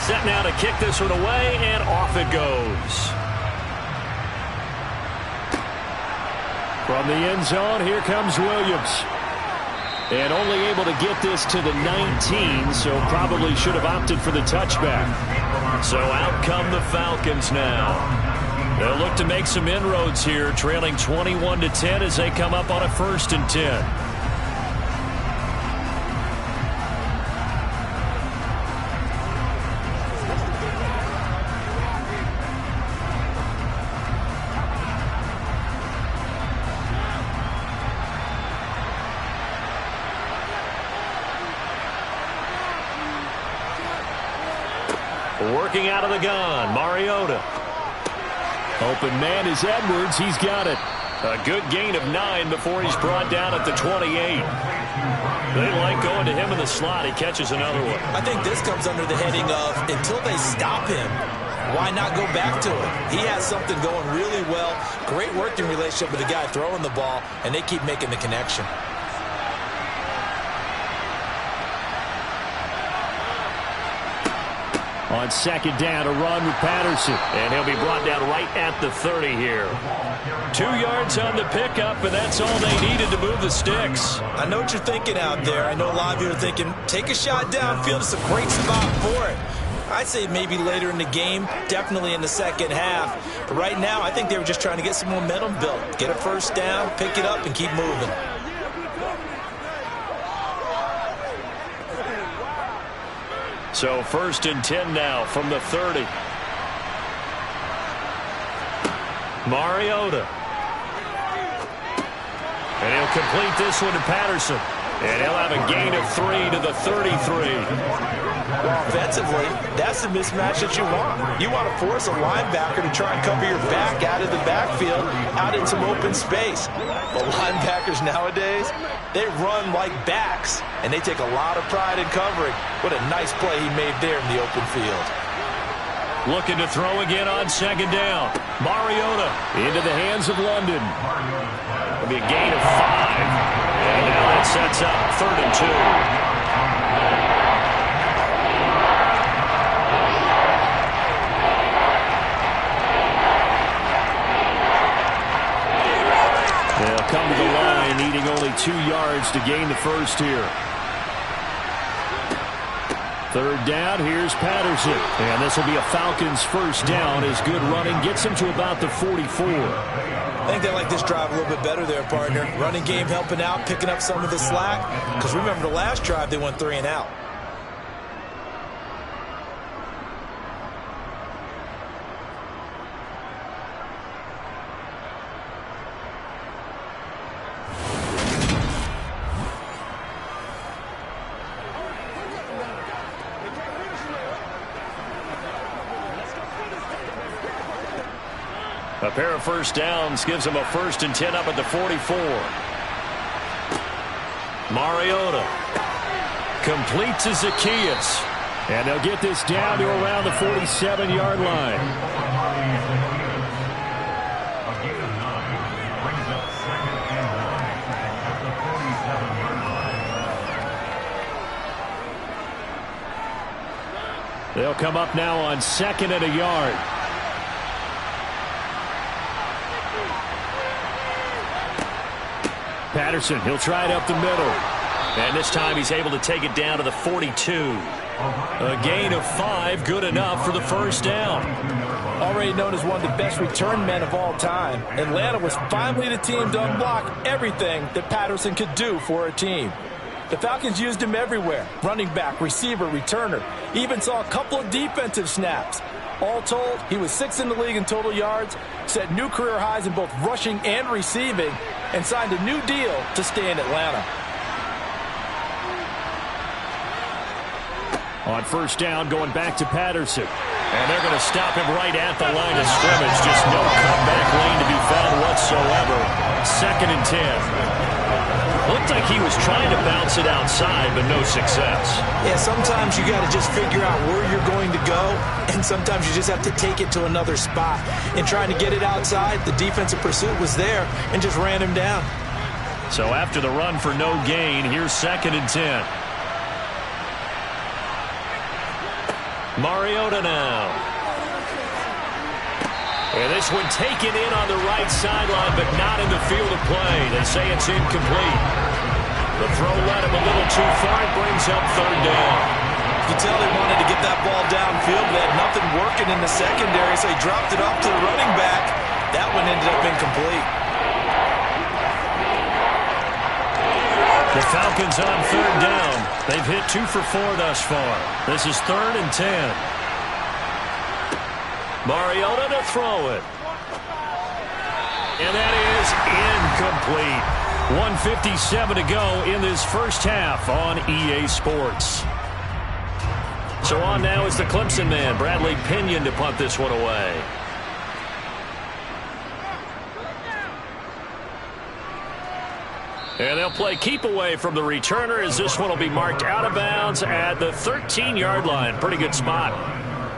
Set now to kick this one away, and off it goes. From the end zone, here comes Williams. And only able to get this to the 19, so probably should have opted for the touchback. So out come the Falcons now. They'll look to make some inroads here, trailing 21-10 as they come up on a 1st and 10. Working out of the gun, Mariota. Open man is Edwards. He's got it. A good gain of 9 before he's brought down at the 28. They like going to him in the slot. He catches another one. I think this comes under the heading of until they stop him, why not go back to him? He has something going really well. Great working relationship with the guy throwing the ball, and they keep making the connection. On 2nd down, a run with Patterson. And he'll be brought down right at the 30 here. 2 yards on the pickup, and that's all they needed to move the sticks. I know what you're thinking out there. I know a lot of you are thinking, take a shot downfield. It's a great spot for it. I'd say maybe later in the game, definitely in the second half. But right now, I think they were just trying to get some momentum built. Get a first down, pick it up, and keep moving. So 1st and 10 now from the 30. Mariota. And he'll complete this one to Patterson. And he'll have a gain of 3 to the 33. Well, offensively, that's the mismatch that you want. You want to force a linebacker to try and cover your back out of the backfield, out in some open space. But linebackers nowadays, they run like backs, and they take a lot of pride in covering. What a nice play he made there in the open field. Looking to throw again on 2nd down. Mariota into the hands of London. It'll be a gain of 5. And now that sets up 3rd and 2. They'll come to the line, needing only 2 yards to gain the first here. 3rd down, here's Patterson. And this will be a Falcons 1st down as good running gets him to about the 44. I think they like this drive a little bit better there, partner. Running game helping out, picking up some of the slack. Because remember the last drive, they went 3 and out. A pair of first downs gives him a 1st and 10 up at the 44. Mariota completes to Zacchaeus. And they'll get this down to around the 47-yard line. They'll come up now on 2nd and a yard. Patterson, he'll try it up the middle. And this time he's able to take it down to the 42. A gain of 5, good enough for the first down. Already known as one of the best return men of all time, Atlanta was finally the team to unblock everything that Patterson could do for a team. The Falcons used him everywhere. Running back, receiver, returner. He even saw a couple of defensive snaps. All told, he was 6th in the league in total yards, set new career highs in both rushing and receiving, and signed a new deal to stay in Atlanta. On first down, going back to Patterson. And they're going to stop him right at the line of scrimmage. Just no comeback lane to be found whatsoever. 2nd and 10. Looked like he was trying to bounce it outside, but no success. Yeah, sometimes you got to just figure out where you're going to go, and sometimes you just have to take it to another spot. And trying to get it outside, the defensive pursuit was there and just ran him down. So after the run for no gain, here's 2nd and 10. Mariota now. And this one taken in on the right sideline, but not in the field of play. They say it's incomplete. The throw led him a little too far. It brings up 3rd down. You can tell they wanted to get that ball downfield, but they had nothing working in the secondary, so he dropped it off to the running back. That one ended up incomplete. The Falcons on 3rd down. They've hit 2 for 4 thus far. This is 3rd and 10. Mariota to throw it. And that is incomplete. 1:57 to go in this first half on EA Sports. So on now is the Clemson man, Bradley Pinion, to punt this one away. And they'll play keep away from the returner as this one will be marked out of bounds at the 13-yard line. Pretty good spot.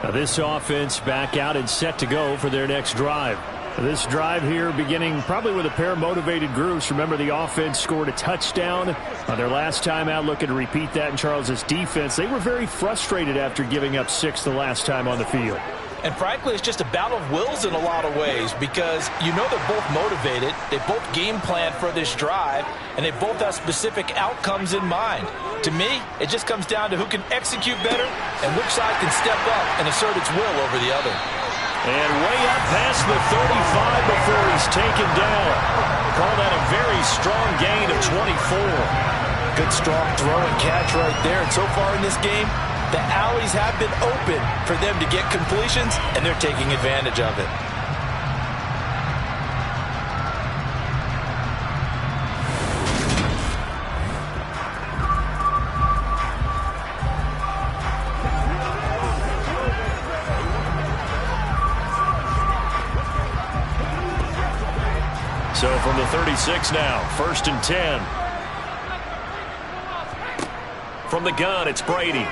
Now this offense back out and set to go for their next drive. This drive here beginning probably with a pair of motivated groups. Remember, the offense scored a touchdown on their last time out, looking to repeat that in Charles's defense. They were very frustrated after giving up 6 the last time on the field. And frankly, it's just a battle of wills in a lot of ways because you know they're both motivated, they both game plan for this drive, and they both have specific outcomes in mind. To me, it just comes down to who can execute better and which side can step up and assert its will over the other. And way up past the 35 before he's taken down. Call that a very strong gain of 24. Good strong throw and catch right there. And so far in this game, the alleys have been open for them to get completions, and they're taking advantage of it. So from the 36 now, 1st and 10. From the gun, it's Brady.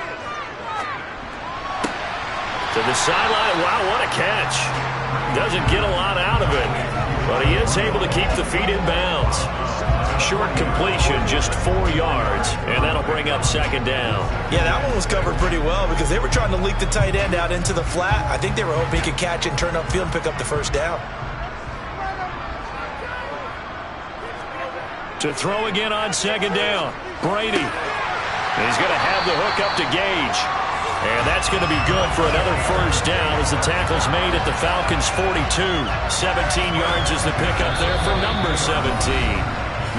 To the sideline. Wow, what a catch. Doesn't get a lot out of it, but he is able to keep the feet in bounds. Short completion, just 4 yards, and that'll bring up 2nd down. Yeah, that one was covered pretty well because they were trying to leak the tight end out into the flat. I think they were hoping he could catch it and turn upfield and pick up the 1st down. To throw again on 2nd down. Brady. He's going to have the hook up to Gage. And that's going to be good for another 1st down as the tackle's made at the Falcons' 42. 17 yards is the pickup there for number 17.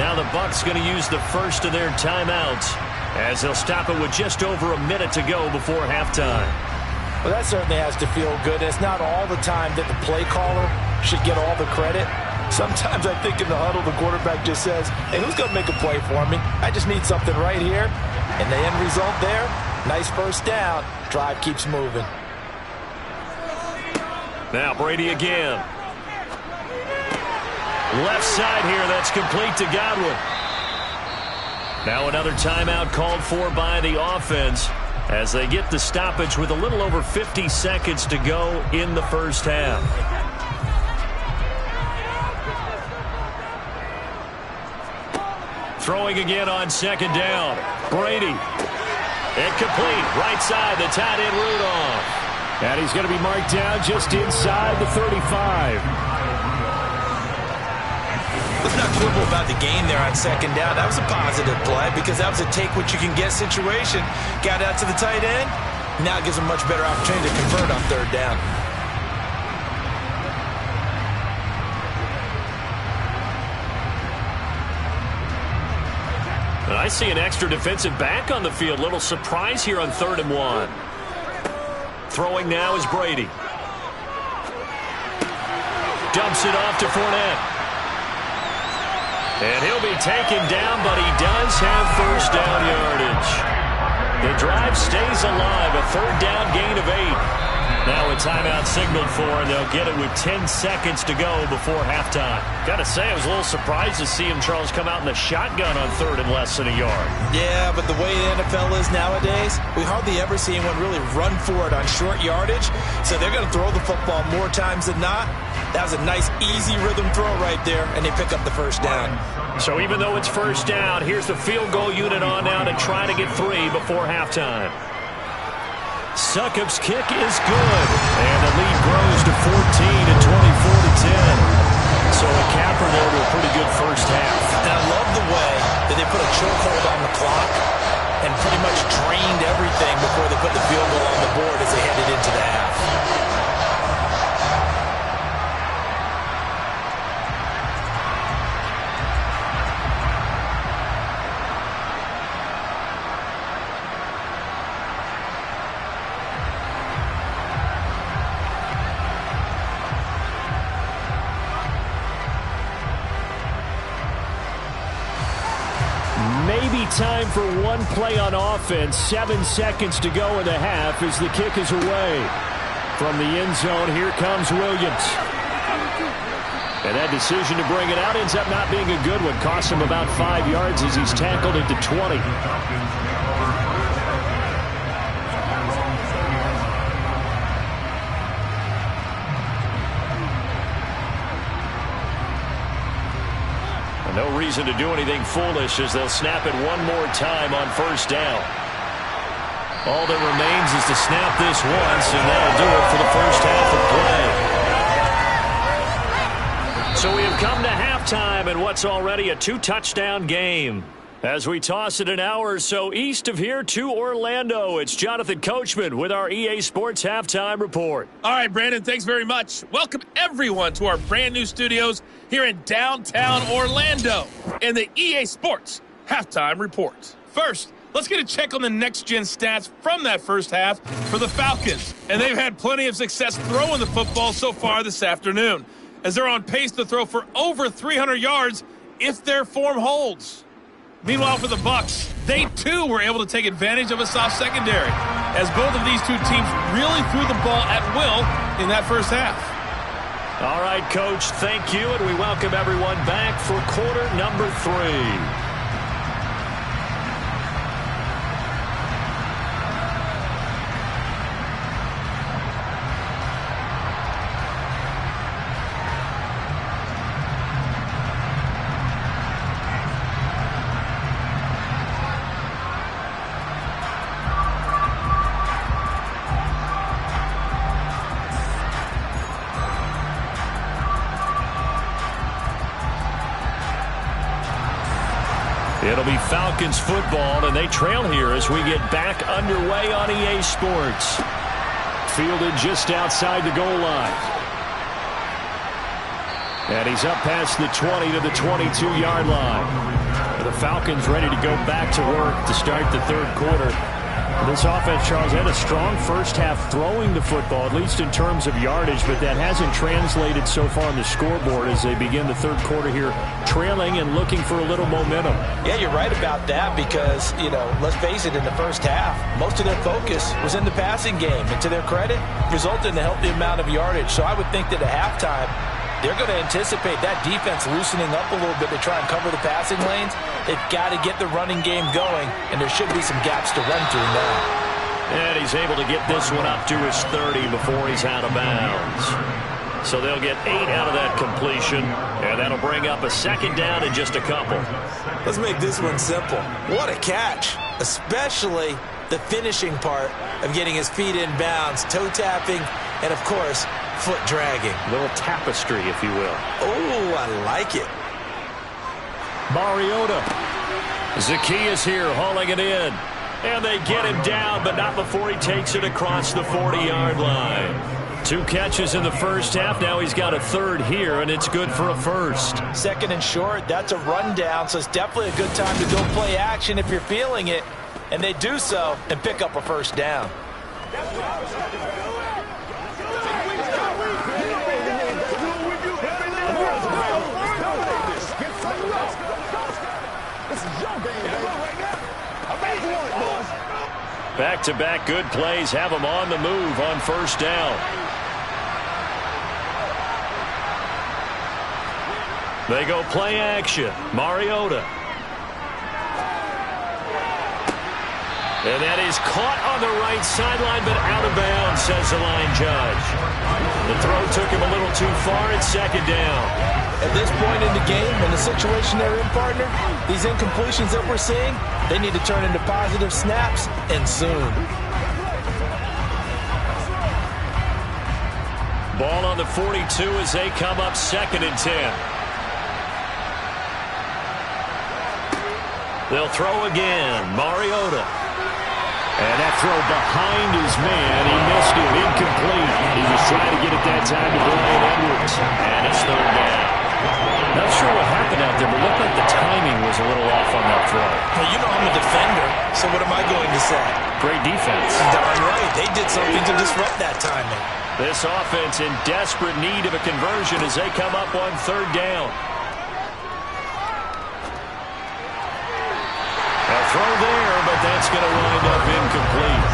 Now the Bucs going to use the first of their timeouts as they'll stop it with just over a minute to go before halftime. Well, that certainly has to feel good. It's not all the time that the play caller should get all the credit. Sometimes I think in the huddle, the quarterback just says, hey, who's going to make a play for me? I just need something right here. And the end result there, nice 1st down. Drive keeps moving. Now Brady again. Left side here, that's complete to Godwin. Now another timeout called for by the offense as they get the stoppage with a little over 50 seconds to go in the first half. Throwing again on 2nd down. Brady. Incomplete. Right side, the tight end Rudolph. And he's going to be marked down just inside the 35. Let's not quibble about the game there on second down. That was a positive play because that was a take-what-you-can-get situation. Got out to the tight end. Now it gives them a much better opportunity to convert on third down. And I see an extra defensive back on the field. Little surprise here on 3rd and 1. Throwing now is Brady. Dumps it off to Fournette. And he'll be taken down, but he does have first down yardage. The drive stays alive, a 3rd down gain of 8. Now a timeout signaled for, and they'll get it with 10 seconds to go before halftime. Got to say, I was a little surprised to see him, Charles, come out in the shotgun on 3rd and less than a yard. Yeah, but the way the NFL is nowadays, we hardly ever see anyone really run for it on short yardage. So they're going to throw the football more times than not. That was a nice, easy rhythm throw right there, and they pick up the first down. So even though it's first down, here's the field goal unit on now to try to get 3 before halftime. Succop's kick is good, and the lead grows to 14 and 24-10. So a capper there to a pretty good first half. And I love the way that they put a chokehold on the clock and pretty much drained everything before they put the field goal on the board as they headed into the half. Maybe time for one play on offense. 7 seconds to go in the half as the kick is away. From the end zone, here comes Williams. And that decision to bring it out ends up not being a good one. Costs him about 5 yards as he's tackled into 20. No reason to do anything foolish as they'll snap it one more time on first down. All that remains is to snap this once, and that'll do it for the first half of play. So we have come to halftime in what's already a 2-touchdown game. As we toss it an hour or so east of here to Orlando, it's Jonathan Coachman with our EA Sports Halftime Report. All right, Brandon, thanks very much. Welcome, everyone, to our brand-new studios here in downtown Orlando and the EA Sports Halftime Report. First, let's get a check on the next-gen stats from that first half for the Falcons. And they've had plenty of success throwing the football so far this afternoon, as they're on pace to throw for over 300 yards if their form holds. Meanwhile, for the Bucs, they too were able to take advantage of a soft secondary, as both of these two teams really threw the ball at will in that first half. All right, Coach, thank you, and we welcome everyone back for quarter number 3. It'll be Falcons football, and they trail here as we get back underway on EA Sports. Fielded just outside the goal line. And he's up past the 20 to the 22-yard line. The Falcons ready to go back to work to start the third quarter. This offense, Charles, had a strong first half throwing the football, at least in terms of yardage, but that hasn't translated so far on the scoreboard as they begin the third quarter here, trailing and looking for a little momentum. Yeah, you're right about that because, let's face it, in the first half, most of their focus was in the passing game. And to their credit, resulted in a healthy amount of yardage. So I would think that at halftime, they're going to anticipate that defense loosening up a little bit to try and cover the passing lanes. They've got to get the running game going, and there should be some gaps to run through now. And he's able to get this one up to his 30 before he's out of bounds. So they'll get 8 out of that completion, and that'll bring up a second down in just a couple. Let's make this one simple. What a catch, especially the finishing part of getting his feet in bounds, toe tapping, and, of course, foot dragging. A little tapestry, if you will. Oh, I like it. Mariota. Zacchaeus here hauling it in. And they get him down, but not before he takes it across the 40-yard line. 2 catches in the first half. Now he's got a third here, and it's good for a first. Second and short, that's a rundown, so it's definitely a good time to go play action if you're feeling it. And they do so and pick up a first down. Back-to-back good plays have them on the move on first down. They go play action. Mariota. And that is caught on the right sideline, but out of bounds, says the line judge. The throw took him a little too far. It's second down. At this point in the game, in the situation they're in, partner, these incompletions that we're seeing, they need to turn into positive snaps, and soon. Ball on the 42 as they come up 2nd and 10. They'll throw again. Mariota. And that throw behind his man, he missed it, incomplete. He was trying to get it that time to Bryan Edwards. And it's third down. Not sure what happened out there, but it looked like the timing was a little off on that throw. Well, you know I'm a defender, so what am I going to say? Great defense. Darn right. They did something to disrupt that timing. This offense in desperate need of a conversion as they come up on third down. A throw there, but that's going to wind up incomplete.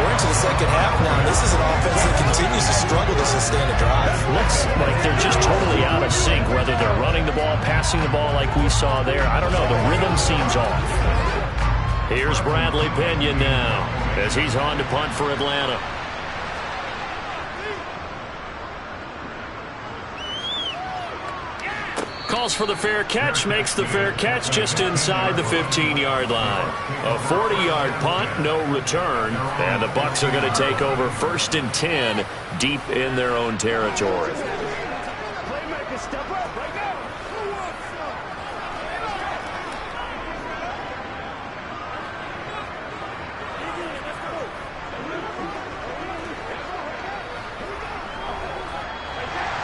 We're into the second half now. This is an offense that continues to struggle to sustain a drive. Looks like they're just totally out of sync, whether they're running the ball, passing the ball like we saw there. I don't know. The rhythm seems off. Here's Bradley Pena now as he's on to punt for Atlanta. Calls for the fair catch, makes the fair catch just inside the 15-yard line. A 40-yard punt, no return, and the Bucs are going to take over 1st and 10 deep in their own territory.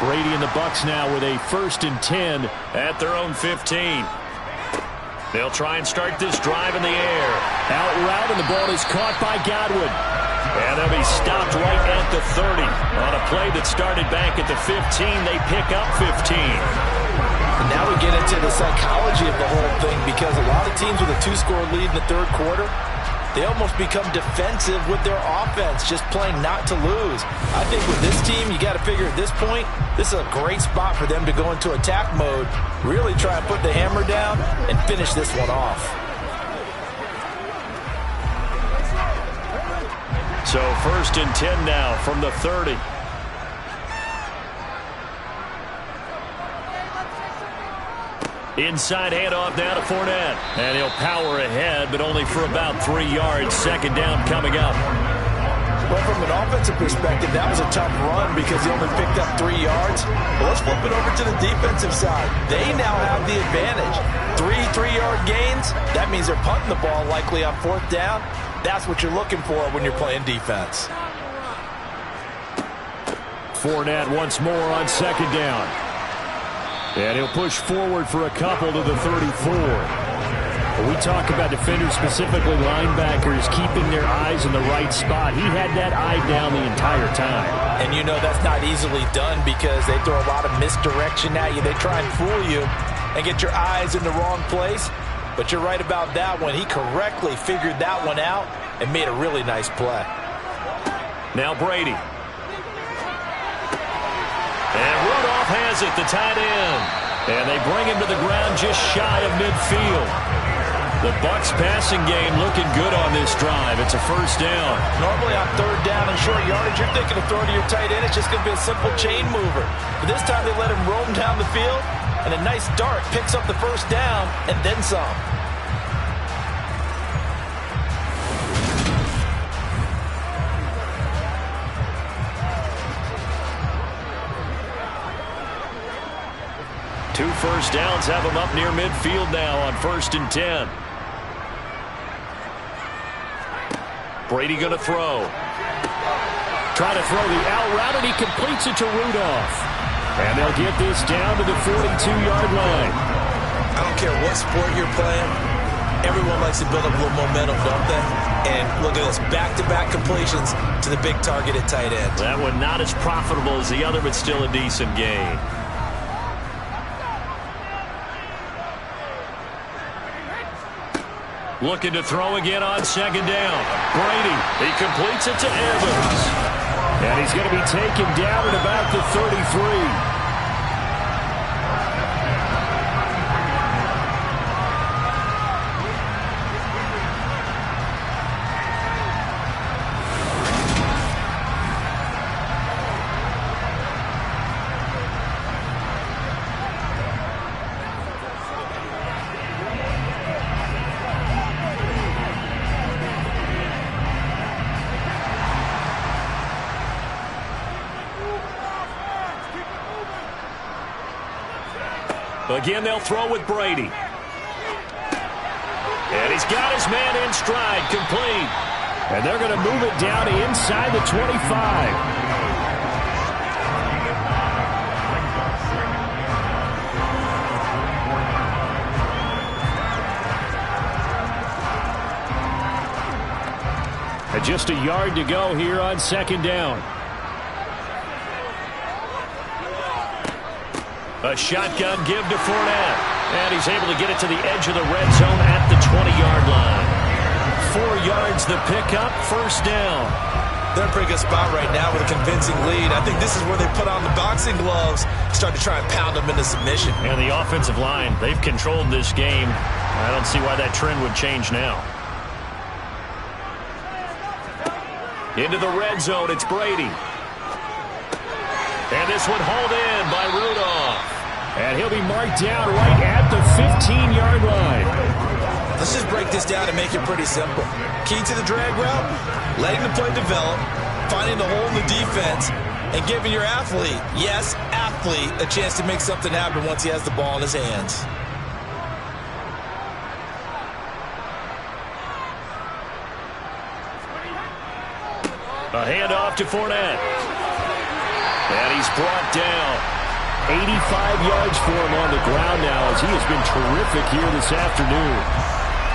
Brady and the Bucs now with a 1st and 10 at their own 15. They'll try and start this drive in the air. Out route, and the ball is caught by Godwin. And they'll be stopped right at the 30. On a play that started back at the 15, they pick up 15. And now we get into the psychology of the whole thing, because a lot of teams with a 2-score lead in the third quarter, they almost become defensive with their offense, just playing not to lose. I think with this team, you got to figure at this point, this is a great spot for them to go into attack mode, really try and put the hammer down and finish this one off. So 1st and 10 now from the 30. Inside handoff now to Fournette. And he'll power ahead, but only for about 3 yards. 2nd down coming up. Well, from an offensive perspective, that was a tough run because he only picked up 3 yards. But let's flip it over to the defensive side. They now have the advantage. 3 3-yard gains. That means they're punting the ball likely on 4th down. That's what you're looking for when you're playing defense. Fournette once more on 2nd down. And he'll push forward for a couple to the 34. When we talk about defenders, specifically linebackers, keeping their eyes in the right spot. He had that eye down the entire time. And you know that's not easily done because they throw a lot of misdirection at you. They try and fool you and get your eyes in the wrong place. But you're right about that one. He correctly figured that one out and made a really nice play. Now Brady. And Rudolph has it, the tight end. And they bring him to the ground just shy of midfield. The Bucs passing game looking good on this drive. It's a 1st down. Normally on 3rd down and short yardage, you're thinking of throwing to your tight end. It's just going to be a simple chain mover. But this time they let him roam down the field, and a nice dart picks up the 1st down and then some. first downs have them up near midfield now on 1st and 10. Brady going to throw. Trying to throw the out route, and he completes it to Rudolph. And they'll get this down to the 42-yard line. I don't care what sport you're playing. Everyone likes to build up a little momentum, don't they? And look at this, back-to-back completions to the big target at tight end. That one not as profitable as the other, but still a decent gain. Looking to throw again on 2nd down. Brady, he completes it to Evans. And he's going to be taken down at about the 33. Again, they'll throw with Brady. And he's got his man in stride, complete. And they're going to move it down to inside the 25. And just a yard to go here on 2nd down. A shotgun give to Fournette. And he's able to get it to the edge of the red zone at the 20-yard line. 4 yards the pickup, 1st down. They're in a pretty good spot right now with a convincing lead. I think this is where they put on the boxing gloves, start to try and pound them into submission. And the offensive line, they've controlled this game. I don't see why that trend would change now. Into the red zone, it's Brady. And this one hauled in by Rudolph. And he'll be marked down right at the 15-yard line. Let's just break this down and make it pretty simple. Key to the drag route, letting the play develop, finding the hole in the defense, and giving your athlete, yes, athlete, a chance to make something happen once he has the ball in his hands. A handoff to Fournette. And he's brought down. 85 yards for him on the ground now as he has been terrific here this afternoon.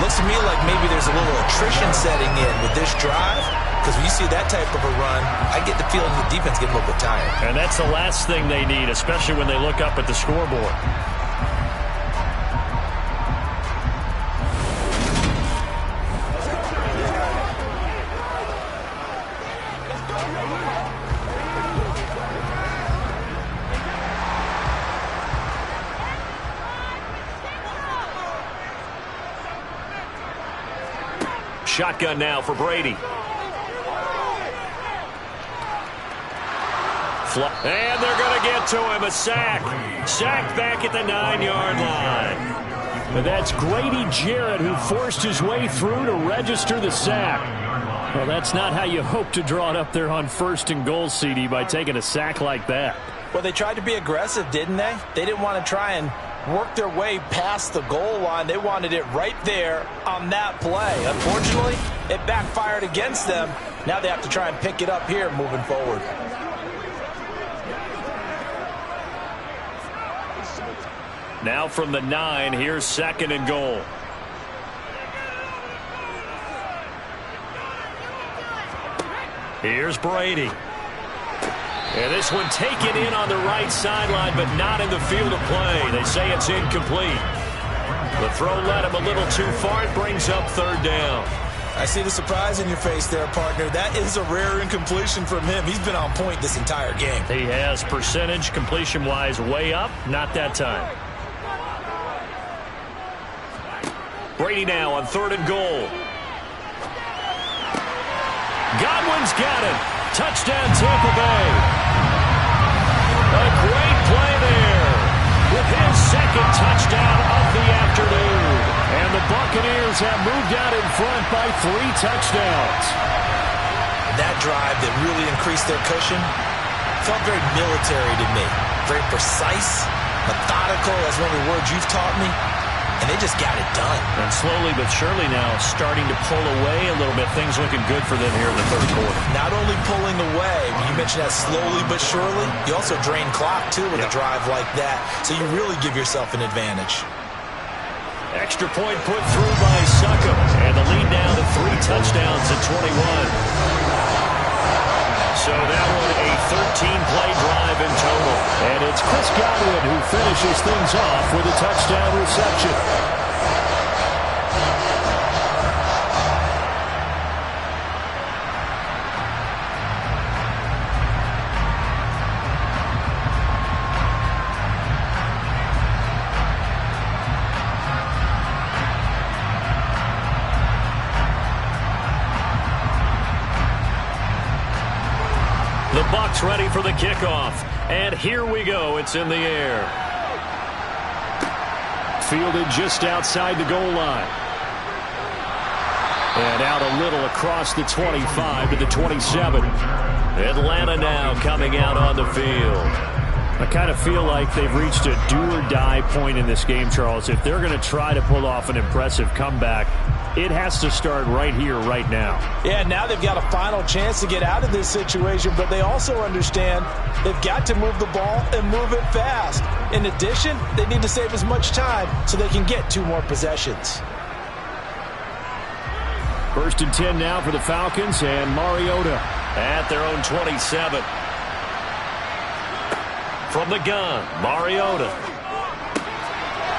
Looks to me like maybe there's a little attrition setting in with this drive, because when you see that type of a run, I get the feeling the defense getting a little bit tired. And that's the last thing they need, especially when they look up at the scoreboard. Shotgun now for Brady. And they're going to get to him. A sack. Sack back at the 9-yard line. And that's Grady Jarrett who forced his way through to register the sack. Well, that's not how you hope to draw it up there on 1st and goal, CD, by taking a sack like that. Well, they tried to be aggressive, didn't they? They didn't want to try and work their way past the goal line. They wanted it right there on that play. Unfortunately, it backfired against them. Now they have to try and pick it up here moving forward. Now from the 9, here's 2nd and goal. Here's Brady. And this one taken in on the right sideline, but not in the field of play. They say it's incomplete. The throw led him a little too far. It brings up 3rd down. I see the surprise in your face there, partner. That is a rare incompletion from him. He's been on point this entire game. He has percentage completion-wise way up. Not that time. Brady now on 3rd and goal. Godwin's got it. Touchdown, Tampa Bay. A great play there with his 2nd touchdown of the afternoon. And the Buccaneers have moved out in front by 3 touchdowns. That drive that really increased their cushion felt very military to me. Very precise, methodical, that's one of the words you've taught me, and they just got it done. And slowly but surely now starting to pull away a little bit. Things looking good for them here in the third quarter. Not only pulling away, you mentioned that slowly but surely, you also drain clock, too, with a drive like that. So you really give yourself an advantage. Extra point put through by Succop. And the lead down to 3 touchdowns at 21. So that one a 13-play drive in total. And it's Chris Godwin who finishes things off with a touchdown reception. The Bucs ready for the kickoff. And here we go. It's in the air. Fielded just outside the goal line. And out a little across the 25 to the 27. Atlanta now coming out on the field. I kind of feel like they've reached a do-or-die point in this game, Charles. If they're going to try to pull off an impressive comeback, it has to start right here, right now. Yeah, now they've got a final chance to get out of this situation, but they also understand they've got to move the ball and move it fast. In addition, they need to save as much time so they can get 2 more possessions. 1st and 10 now for the Falcons, and Mariota at their own 27. From the gun, Mariota.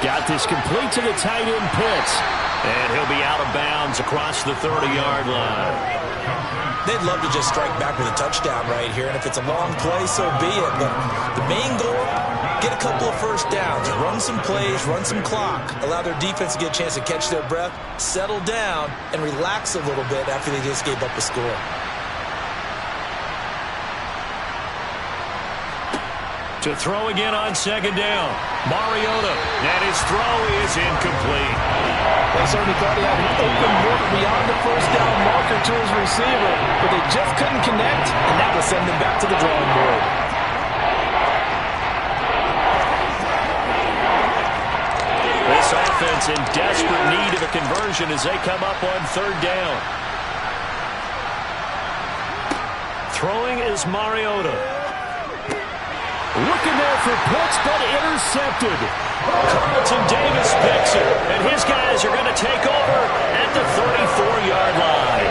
Got this complete to the tight end Pitts. And he'll be out of bounds across the 30-yard line. They'd love to just strike back with a touchdown right here, and if it's a long play, so be it. But the main goal, get a couple of first downs, run some plays, run some clock, allow their defense to get a chance to catch their breath, settle down, and relax a little bit after they just gave up a score. To throw again on 2nd down. Mariota, and his throw is incomplete. They certainly thought he had an open look beyond the first down marker to his receiver, but they just couldn't connect, and that will send them back to the drawing board. This offense in desperate need of a conversion as they come up on 3rd down. Throwing is Mariota. Looking there for Pitts, but intercepted. Carlton Davis picks it, and his guys are going to take over at the 34-yard line.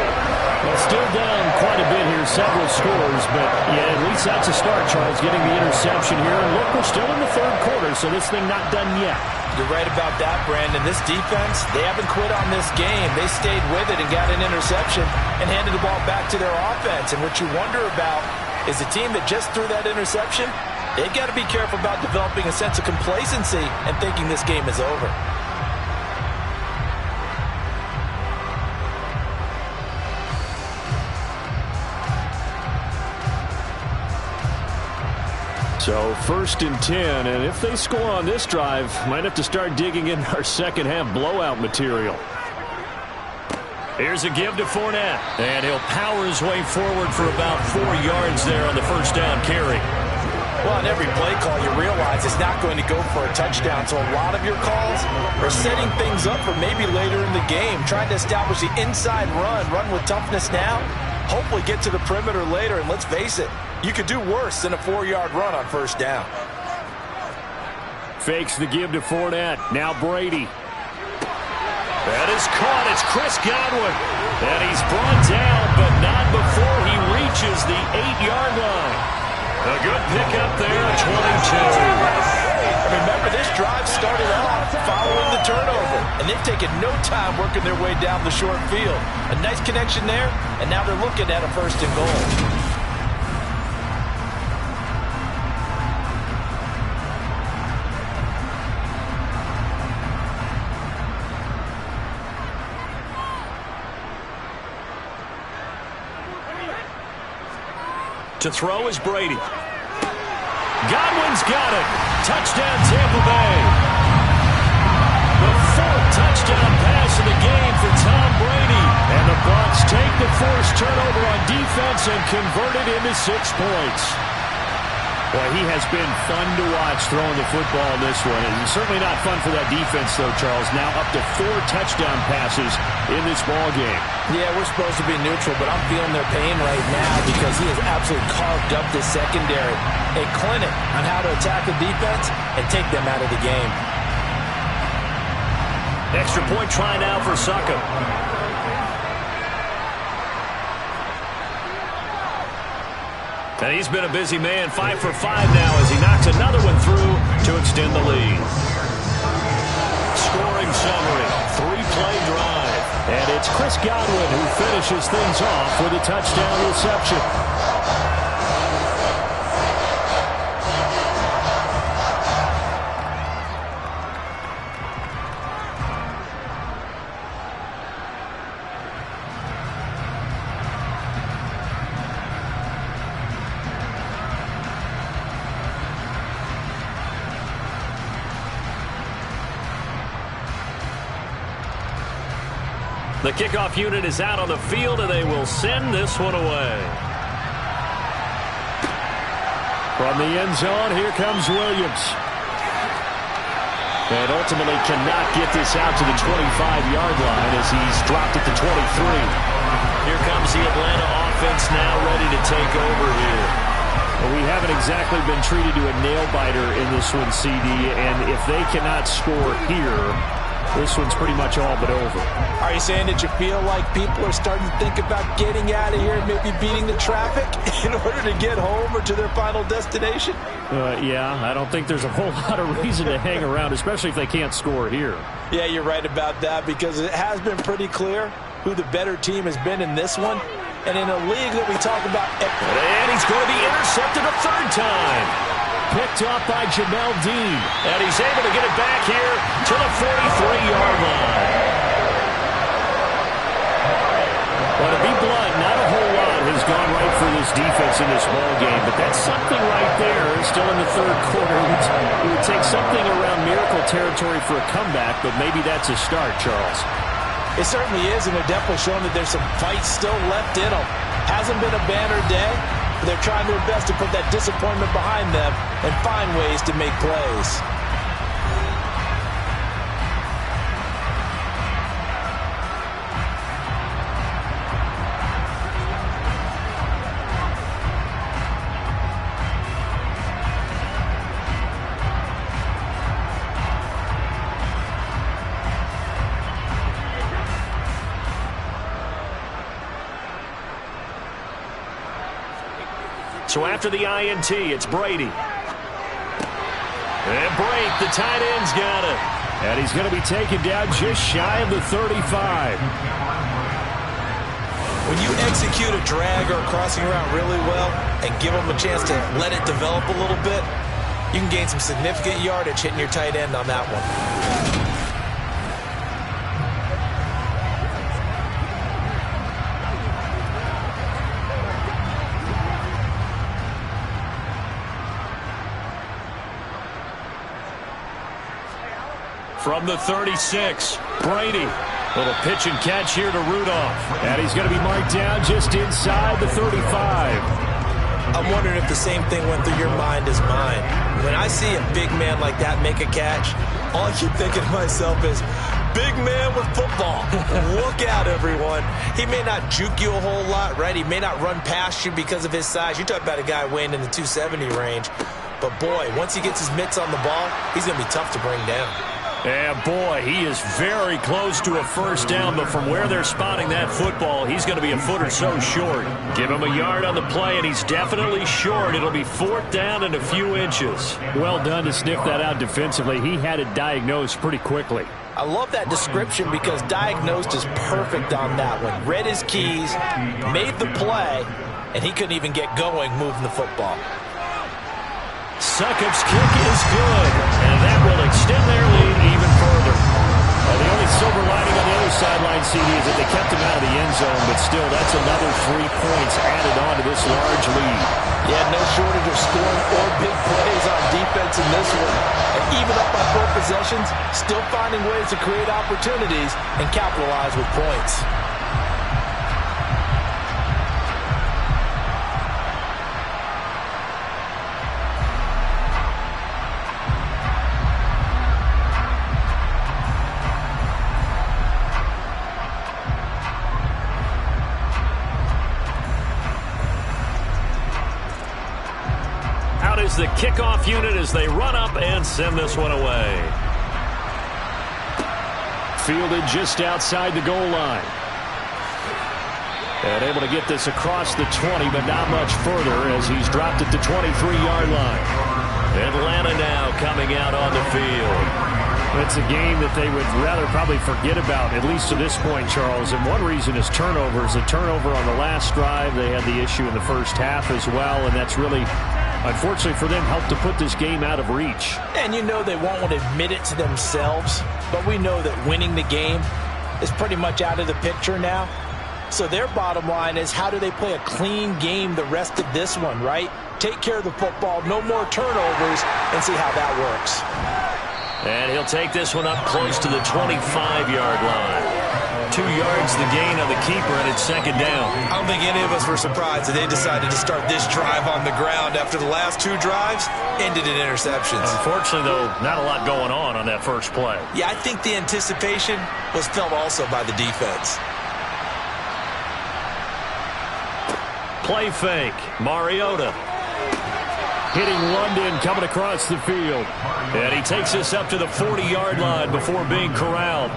Well, still down quite a bit here, several scores, but yeah, at least that's a start, Charles, getting the interception here. And look, we're still in the 3rd quarter, so this thing not done yet. You're right about that, Brandon. This defense, they haven't quit on this game. They stayed with it and got an interception and handed the ball back to their offense. And what you wonder about is the team that just threw that interception, they've got to be careful about developing a sense of complacency and thinking this game is over. So 1st and 10, and if they score on this drive, might have to start digging in our second half blowout material. Here's a give to Fournette, and he'll power his way forward for about 4 yards there on the 1st down carry. Well, on every play call, you realize it's not going to go for a touchdown. So a lot of your calls are setting things up for maybe later in the game, trying to establish the inside run with toughness now, hopefully get to the perimeter later. And let's face it, you could do worse than a 4-yard run on 1st down. Fakes the give to Fournette. Now Brady. That is caught. It's Chris Godwin. And he's brought down, but not before he reaches the 8-yard line. A good pickup there at 22. Remember, this drive started off following the turnover, and they've taken no time working their way down the short field. A nice connection there, and now they're looking at a 1st and goal. To throw is Brady. Godwin's got it. Touchdown, Tampa Bay. The 4th touchdown pass of the game for Tom Brady. And the Bucs take the forced turnover on defense and convert it into 6 points. Well, he has been fun to watch throwing the football in this one. It's certainly not fun for that defense, though, Charles. Now up to 4 touchdown passes in this ball game. Yeah, we're supposed to be neutral, but I'm feeling their pain right now because he has absolutely carved up this secondary. A clinic on how to attack the defense and take them out of the game. Extra point try now for Succop. And he's been a busy man, 5 for 5 now as he knocks another one through to extend the lead. Scoring summary, 3-play drive. And it's Chris Godwin who finishes things off with a touchdown reception. The kickoff unit is out on the field, and they will send this one away. From the end zone, here comes Williams. And ultimately cannot get this out to the 25-yard line as he's dropped at the 23. Here comes the Atlanta offense now ready to take over here. Well, we haven't exactly been treated to a nail-biter in this one, CD, and if they cannot score here, this one's pretty much all but over. Are you saying that you feel like people are starting to think about getting out of here and maybe beating the traffic in order to get home or to their final destination? Yeah, I don't think there's a whole lot of reason to hang around, especially if they can't score here. Yeah, you're right about that because it has been pretty clear who the better team has been in this one. And in a league that we talk about... And he's going to be intercepted a third time. Picked up by Jamel Dean. And he's able to get it back here to the 43-yard line. Well, to be blunt, not a whole lot has gone right for this defense in this ball game, but that's something right there. Still in the third quarter. It would take something around miracle territory for a comeback, but maybe that's a start, Charles. It certainly is, and they're definitely showing that there's some fight still left in them. Hasn't been a banner day. They're trying their best to put that disappointment behind them and find ways to make plays. So after the INT, it's Brady. And Brake, the tight end's got it. And he's going to be taken down just shy of the 35. When you execute a drag or a crossing route really well and give them a chance to let it develop a little bit, you can gain some significant yardage hitting your tight end on that one. From the 36, Brady. Little pitch and catch here to Rudolph. And he's going to be marked down just inside the 35. I'm wondering if the same thing went through your mind as mine. When I see a big man like that make a catch, all I keep thinking to myself is, big man with football. Look out, everyone. He may not juke you a whole lot, right? He may not run past you because of his size. You're talking about a guy weighing in the 270 range. But, boy, once he gets his mitts on the ball, he's going to be tough to bring down. And, boy, he is very close to a first down, but from where they're spotting that football, he's going to be a foot or so short. Give him a yard on the play, and he's definitely short. It'll be fourth down and a few inches. Well done to sniff that out defensively. He had it diagnosed pretty quickly. I love that description because diagnosed is perfect on that one. Read his keys, made the play, and he couldn't even get going moving the football. Succop's kick is good, and that will extend their lead even further. The only silver lining on the other sideline, CD, is that they kept him out of the end zone, but still, that's another 3 points added on to this large lead. Yeah, no shortage of scoring or big plays on defense in this one. And even up by 4 possessions, still finding ways to create opportunities and capitalize with points. Out is the kickoff unit as they run up and send this one away. Fielded just outside the goal line. And able to get this across the 20, but not much further as he's dropped at the 23-yard line. Atlanta now coming out on the field. It's a game that they would rather probably forget about, at least to this point, Charles. And one reason is turnovers. A turnover on the last drive. They had the issue in the first half as well, and that's really, unfortunately for them, helped to put this game out of reach. And you know they won't want to admit it to themselves, but we know that winning the game is pretty much out of the picture now. So their bottom line is, how do they play a clean game the rest of this one, right? Take care of the football, no more turnovers, and see how that works. And he'll take this one up close to the 25-yard line. 2 yards the gain on the keeper, and it's second down. I don't think any of us were surprised that they decided to start this drive on the ground after the last 2 drives ended in interceptions. Unfortunately, though, not a lot going on that first play. Yeah, I think the anticipation was felt also by the defense. Play fake. Mariota. Hitting London coming across the field. And he takes this up to the 40-yard line before being corralled.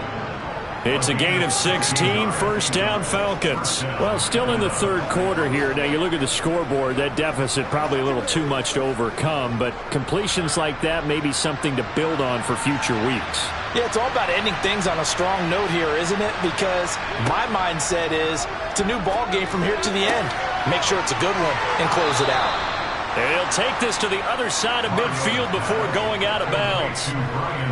It's a gain of 16, first down Falcons. Well, still in the third quarter here. Now, you look at the scoreboard, that deficit probably a little too much to overcome, but completions like that may be something to build on for future weeks. Yeah, it's all about ending things on a strong note here, isn't it? Because my mindset is it's a new ball game from here to the end. Make sure it's a good one and close it out. And he'll take this to the other side of midfield before going out of bounds.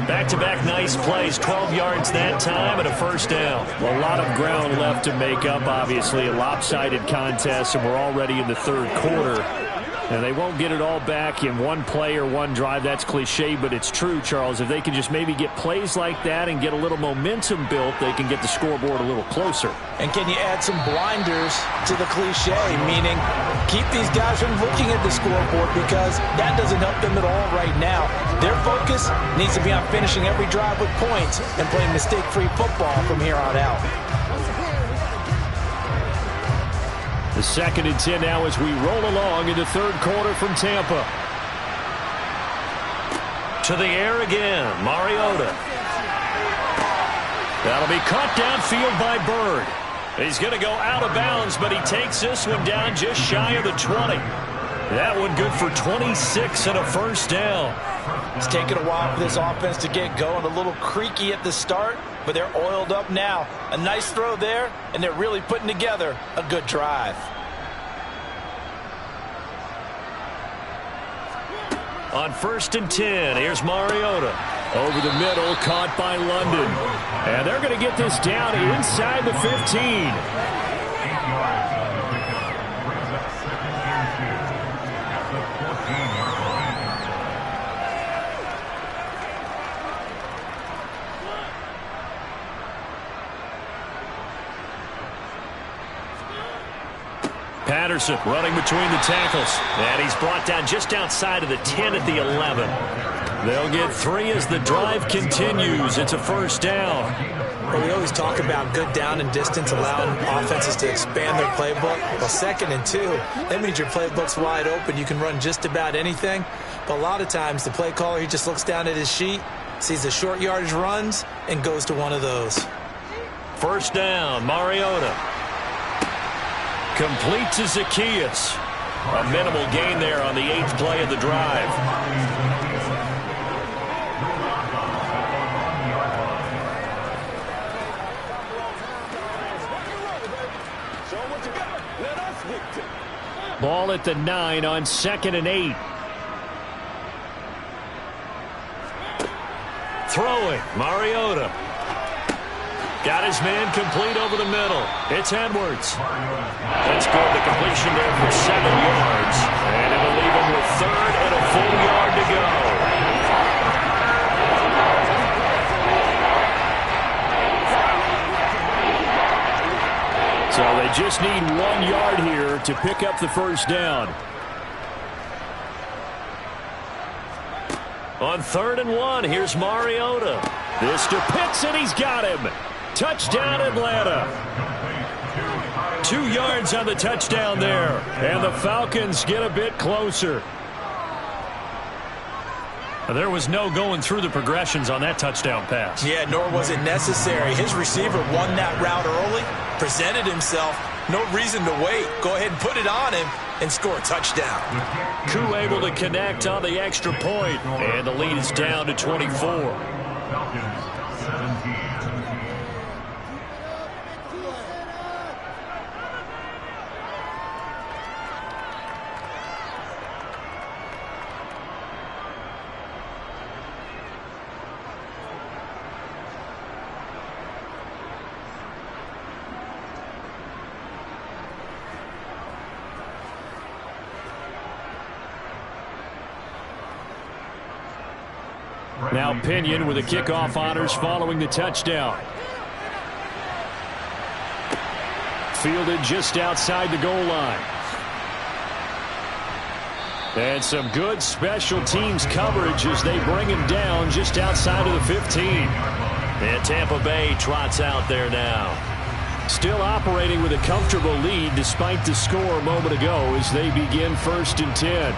Back-to-back nice plays, 12 yards that time and a first down. Well, a lot of ground left to make up, obviously. A lopsided contest, and we're already in the third quarter. And they won't get it all back in one play or one drive. That's cliche, but it's true, Charles. If they can just maybe get plays like that and get a little momentum built, they can get the scoreboard a little closer. And can you add some blinders to the cliche, meaning keep these guys from looking at the scoreboard, because that doesn't help them at all right now. Their focus needs to be on finishing every drive with points and playing mistake-free football from here on out. The 2nd and 10 now as we roll along in the third quarter from Tampa. To the air again, Mariota. That'll be caught downfield by Bird. He's going to go out of bounds, but he takes this one down just shy of the 20. That one good for 26 and a first down. It's taken a while for this offense to get going. A little creaky at the start, but they're oiled up now. A nice throw there, and they're really putting together a good drive. On 1st and 10, here's Mariota. Over the middle, caught by London. And they're going to get this down inside the 15. Patterson running between the tackles. And he's brought down just outside of the 10 at the 11. They'll get 3 as the drive continues. It's a first down. Well, we always talk about good down and distance, allowing offenses to expand their playbook. Well, 2nd and 2, that means your playbook's wide open. You can run just about anything. But a lot of times, the play caller, he just looks down at his sheet, sees the short yardage runs, and goes to one of those. First down, Mariota. Complete to Zacchaeus. A minimal gain there on the 8th play of the drive. Ball at the 9 on 2nd and 8. Throwing, Mariota. Got his man complete over the middle. It's Edwards. That's good. The completion there for 7 yards. And it'll leave him with 3rd and a full yard to go. So they just need 1 yard here to pick up the first down. On 3rd and 1, here's Mariota. This to Pitts, and he's got him. Touchdown, Atlanta. 2 yards on the touchdown there. And the Falcons get a bit closer. There was no going through the progressions on that touchdown pass. Yeah, nor was it necessary. His receiver won that route early, presented himself. No reason to wait. Go ahead and put it on him and score a touchdown. Koo able to connect on the extra point, and the lead is down to 24. Falcons 17. Now Pinion with the kickoff honors following the touchdown. Fielded just outside the goal line. And some good special teams coverage as they bring him down just outside of the 15. And Tampa Bay trots out there now. Still operating with a comfortable lead despite the score a moment ago as they begin 1st and 10.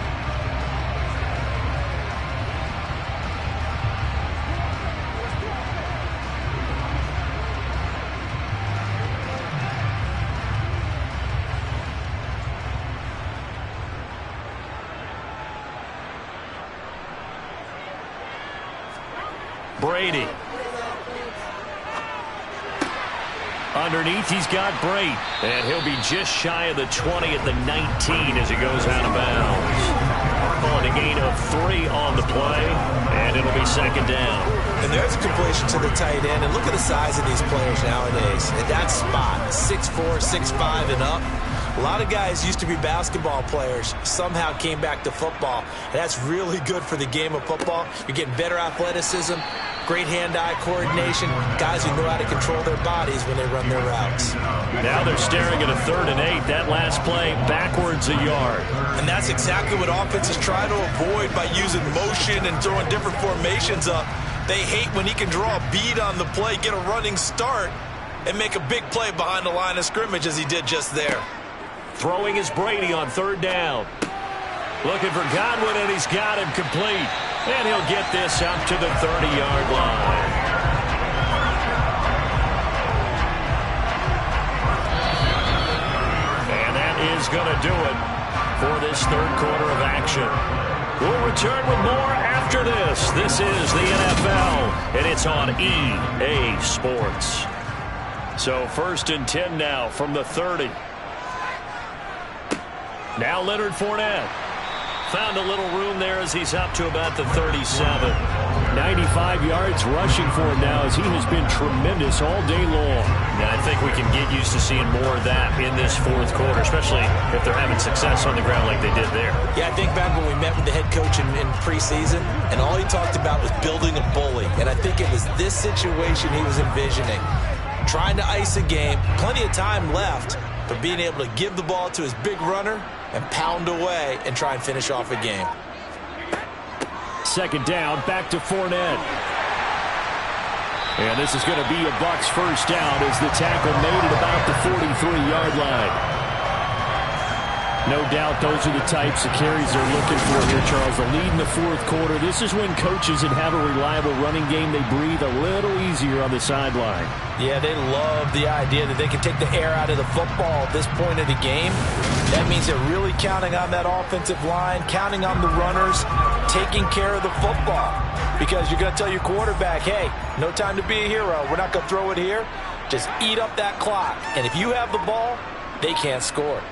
Brady. Underneath, he's got Brate. And he'll be just shy of the 20 at the 19 as he goes out of bounds. On a gain of 3 on the play, and it'll be 2nd down. And there's a completion to the tight end. And look at the size of these players nowadays. At that spot, 6'4", 6'5", and up. A lot of guys used to be basketball players, somehow came back to football. And that's really good for the game of football. You're getting better athleticism, great hand-eye coordination, guys who know how to control their bodies when they run their routes. Now they're staring at a 3rd and 8. That last play backwards a yard. And that's exactly what offenses try to avoid by using motion and throwing different formations up. They hate when he can draw a bead on the play, get a running start, and make a big play behind the line of scrimmage as he did just there. Throwing is Brady on 3rd down. Looking for Godwin, and he's got him complete. And he'll get this up to the 30-yard line. And that is going to do it for this 3rd quarter of action. We'll return with more after this. This is the NFL, and it's on EA Sports. So 1st and 10 now from the 30. Now Leonard Fournette. Found a little room there as he's up to about the 37. 95 yards rushing for him now as he has been tremendous all day long. Now, I think we can get used to seeing more of that in this 4th quarter, especially if they're having success on the ground like they did there. Yeah, I think back when we met with the head coach in preseason, and all he talked about was building a bully. And I think it was this situation he was envisioning. Trying to ice a game, plenty of time left, but being able to give the ball to his big runner and pound away and try and finish off a game. 2nd down, back to Fournette. And this is going to be a Bucs 1st down as the tackle made at about the 43-yard line. No doubt those are the types of carries they're looking for here, Charles. The lead in the 4th quarter. This is when coaches that have a reliable running game, they breathe a little easier on the sideline. Yeah, they love the idea that they can take the air out of the football at this point of the game. That means they're really counting on that offensive line, counting on the runners, taking care of the football. Because you're going to tell your quarterback, hey, no time to be a hero. We're not going to throw it here. Just eat up that clock. And if you have the ball, they can't score.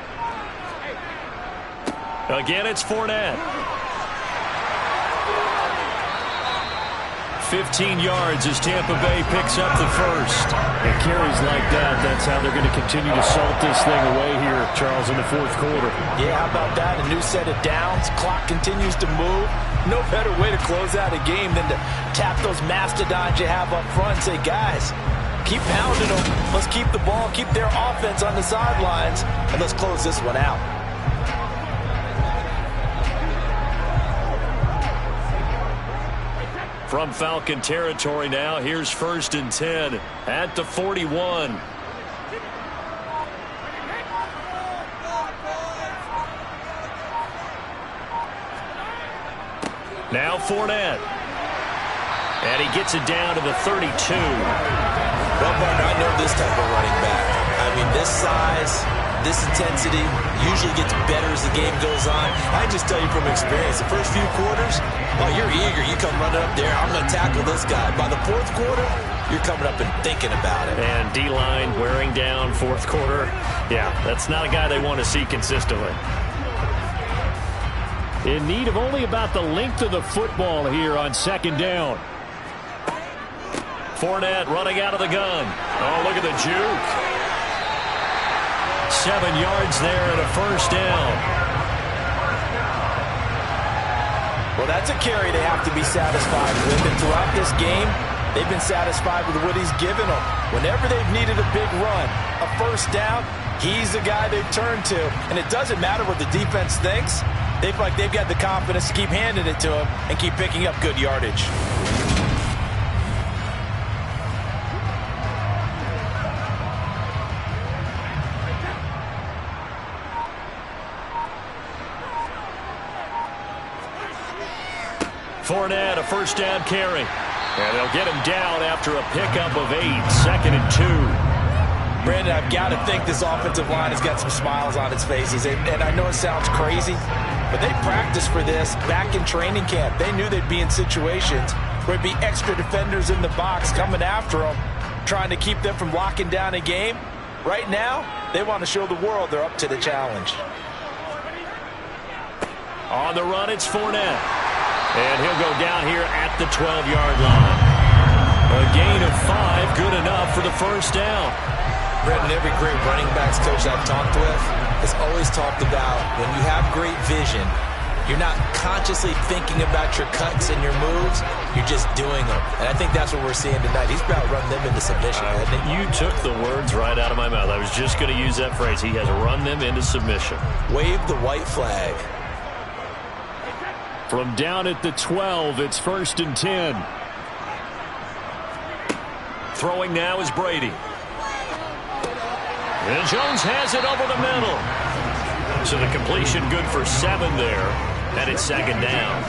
Again, it's Fournette. 15 yards as Tampa Bay picks up the 1st. And carries like that, that's how they're going to continue to salt this thing away here, Charles, in the 4th quarter. Yeah, how about that? A new set of downs. Clock continues to move. No better way to close out a game than to tap those mastodons you have up front and say, guys, keep pounding them. Let's keep the ball, keep their offense on the sidelines, and let's close this one out. From Falcon territory now, here's 1st and 10 at the 41. Now Fournette. And he gets it down to the 32. Well, partner, I know this type of running back. I mean, this size, this intensity usually gets better as the game goes on. I just tell you from experience, the first few quarters, oh, you're eager. You come running up there, I'm going to tackle this guy. By the fourth quarter, you're coming up and thinking about it. And D-line wearing down fourth quarter. Yeah, that's not a guy they want to see consistently. In need of only about the length of the football here on second down. Fournette running out of the gun. Oh, look at the juke. 7 yards there and a first down. Well, that's a carry they have to be satisfied with. And throughout this game, they've been satisfied with what he's given them. Whenever they've needed a big run, a first down, he's the guy they've turned to. And it doesn't matter what the defense thinks. They feel like they've got the confidence to keep handing it to him and keep picking up good yardage. Fournette, a first down carry. And they'll get him down after a pickup of 8, 2nd and 2. Brandon, I've got to think this offensive line has got some smiles on its faces. And I know it sounds crazy, but they practiced for this back in training camp. They knew they'd be in situations where there'd be extra defenders in the box coming after them, trying to keep them from locking down a game. Right now, they want to show the world they're up to the challenge. On the run, it's Fournette. And he'll go down here at the 12-yard line. A gain of 5, good enough for the first down. Brendan, every great running backs coach I've talked with has always talked about when you have great vision, you're not consciously thinking about your cuts and your moves, you're just doing them. And I think that's what we're seeing tonight. He's about to run them into submission, hasn't he? You took the words right out of my mouth. I was just going to use that phrase. He has run them into submission. Wave the white flag. From down at the 12, it's 1st and 10. Throwing now is Brady. And Jones has it over the middle. So the completion good for 7 there. And it's 2nd down.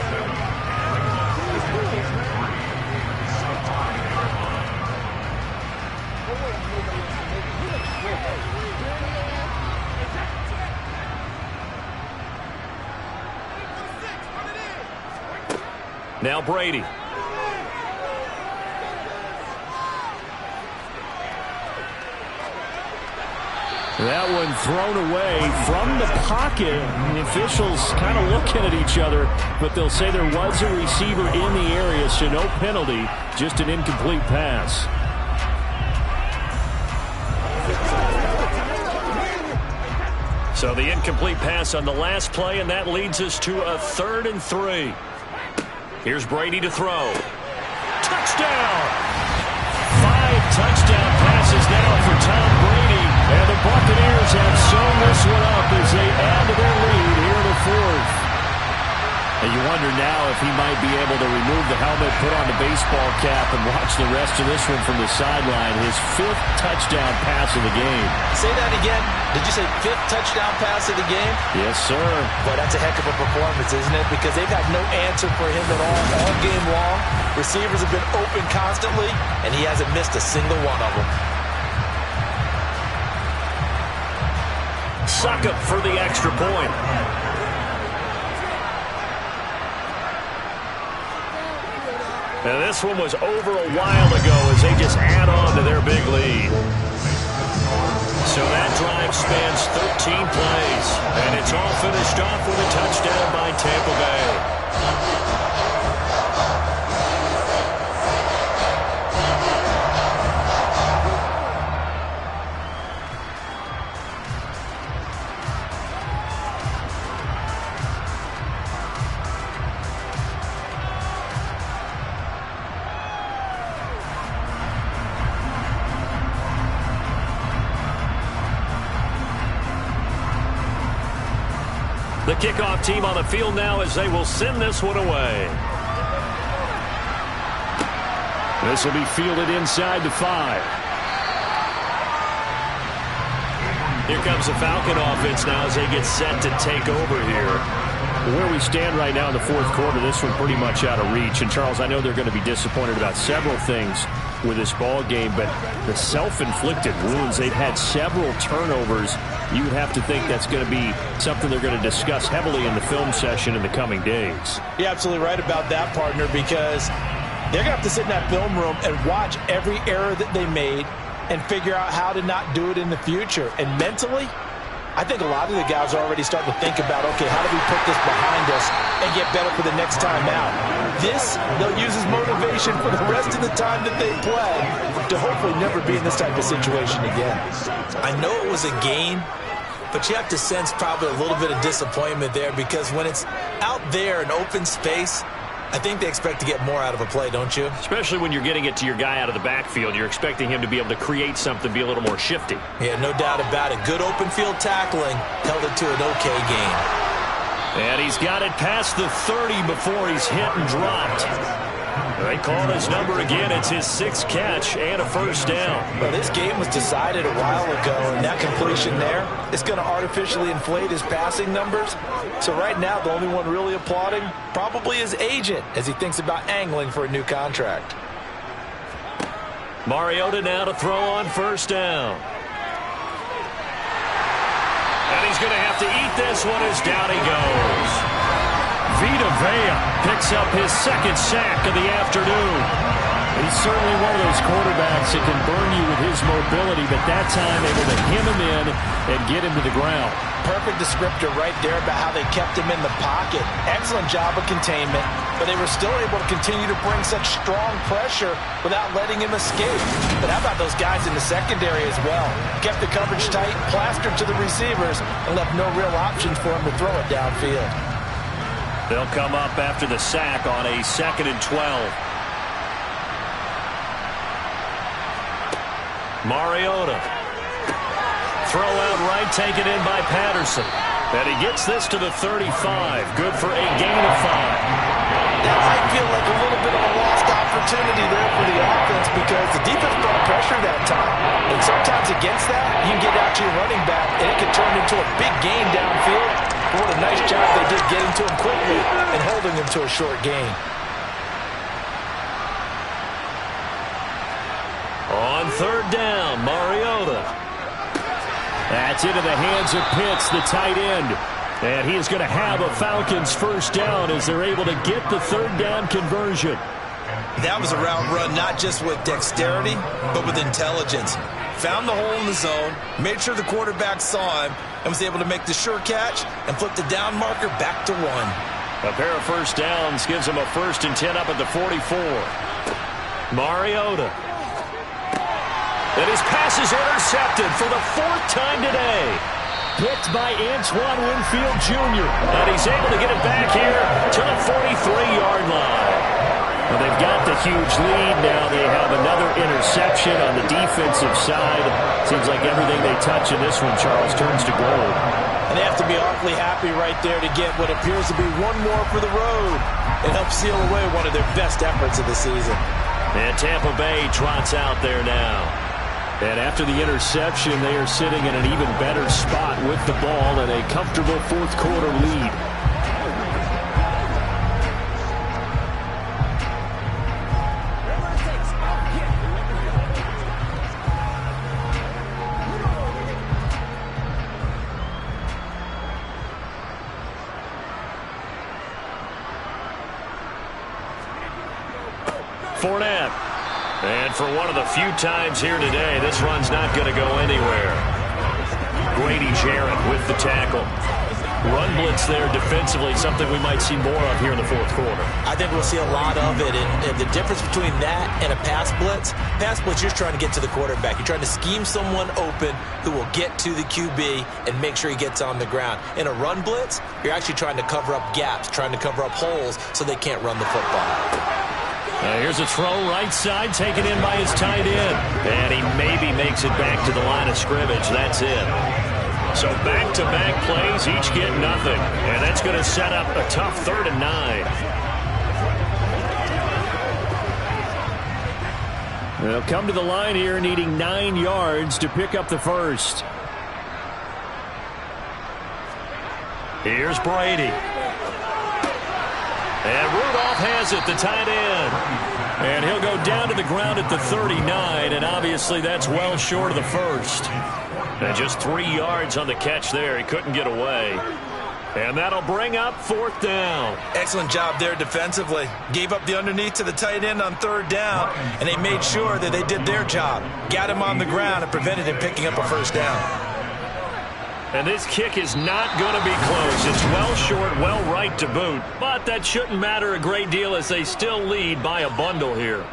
Now Brady. That one thrown away from the pocket. The officials kind of looking at each other, but they'll say there was a receiver in the area, so no penalty, just an incomplete pass. So the incomplete pass on the last play, and that leads us to a 3rd and 3. Here's Brady to throw. Touchdown! 5 touchdown passes now for Tom Brady. And the Buccaneers have sewn this one up as they add to their lead here in the 4th. And you wonder now if he might be able to remove the helmet, put on the baseball cap, and watch the rest of this one from the sideline. His 5th touchdown pass of the game. Say that again. Did you say 5th touchdown pass of the game? Yes, sir. But that's a heck of a performance, isn't it? Because they've had no answer for him at all game long. Receivers have been open constantly, and he hasn't missed a single one of them. Suck up for the extra point. And this one was over a while ago as they just add on to their big lead. So that drive spans 13 plays, and it's all finished off with a touchdown by Tampa Bay. The kickoff team on the field now as they will send this one away. This will be fielded inside the 5. Here comes the Falcon offense now as they get set to take over here. Where we stand right now in the fourth quarter, this one pretty much out of reach. And, Charles, I know they're going to be disappointed about several things with this ball game, but the self-inflicted wounds, they've had several turnovers. You would have to think that's going to be something they're going to discuss heavily in the film session in the coming days. You're absolutely right about that, partner, because they're going to have to sit in that film room and watch every error that they made and figure out how to not do it in the future. And mentally, I think a lot of the guys are already starting to think about, okay, how do we put this behind us and get better for the next time out? This, they'll use as motivation for the rest of the time that they play to hopefully never be in this type of situation again. I know it was a game, but you have to sense probably a little bit of disappointment there, because when it's out there in open space, I think they expect to get more out of a play, don't you? Especially when you're getting it to your guy out of the backfield. You're expecting him to be able to create something, be a little more shifty. Yeah, no doubt about it. Good open field tackling held it to an okay game. And he's got it past the 30 before he's hit and dropped. They call his number again. It's his 6th catch and a first down. Well, this game was decided a while ago, and that completion there is going to artificially inflate his passing numbers. So right now, the only one really applauding probably his agent as he thinks about angling for a new contract. Mariota now to throw on first down. And he's going to have to eat this one as down he goes. Vita Vea picks up his 2nd sack of the afternoon. He's certainly one of those quarterbacks that can burn you with his mobility, but that time able to hem him in and get him to the ground. Perfect descriptor right there about how they kept him in the pocket. Excellent job of containment, but they were still able to continue to bring such strong pressure without letting him escape. But how about those guys in the secondary as well? Kept the coverage tight, plastered to the receivers, and left no real options for him to throw it downfield. They'll come up after the sack on a 2nd and 12. Mariota. Throw out right, taken in by Patterson. And he gets this to the 35. Good for a gain of 5. That might feel like a little bit of a lost opportunity there for the offense, because the defense brought pressure that time. And sometimes against that, you can get out to your running back, and it can turn into a big gain downfield. What a nice job they did getting to him quickly and holding him to a short gain. On 3rd down, Mariota. That's into the hands of Pitts, the tight end. And he is going to have a Falcons first down as they're able to get the 3rd down conversion. That was a route run not just with dexterity, but with intelligence. Found the hole in the zone, made sure the quarterback saw him, and was able to make the sure catch and flip the down marker back to 1. A pair of first downs gives him a 1st and 10 up at the 44. Mariota. And his pass is intercepted for the 4th time today. Picked by Antoine Winfield Jr. And he's able to get it back here to the 43-yard line. Well, they've got the huge lead now. They have another interception on the defensive side. Seems like everything they touch in this one, Charles, turns to gold. And they have to be awfully happy right there to get what appears to be one more for the road and help seal away one of their best efforts of the season. And Tampa Bay trots out there now. And after the interception, they are sitting in an even better spot with the ball and a comfortable 4th quarter lead. Fournette. And for one of the few times here today, this run's not going to go anywhere. Grady Jarrett with the tackle. Run blitz there defensively, something we might see more of here in the 4th quarter. I think we'll see a lot of it, and the difference between that and a pass blitz, you're trying to get to the quarterback. You're trying to scheme someone open who will get to the QB and make sure he gets on the ground. In a run blitz, you're actually trying to cover up gaps, trying to cover up holes so they can't run the football. Here's a throw right side, taken in by his tight end. And he maybe makes it back to the line of scrimmage. That's it. So back-to-back plays, each get nothing. And that's going to set up a tough 3rd and 9. They'll come to the line here needing 9 yards to pick up the first. Here's Brady. And Rudolph has it, the tight end. And he'll go down to the ground at the 39, and obviously that's well short of the first. And just 3 yards on the catch there. He couldn't get away. And that'll bring up 4th down. Excellent job there defensively. Gave up the underneath to the tight end on 3rd down, and they made sure that they did their job. Got him on the ground and prevented him picking up a 1st down. And this kick is not going to be close. It's well short, well right to boot. But that shouldn't matter a great deal as they still lead by a bundle here.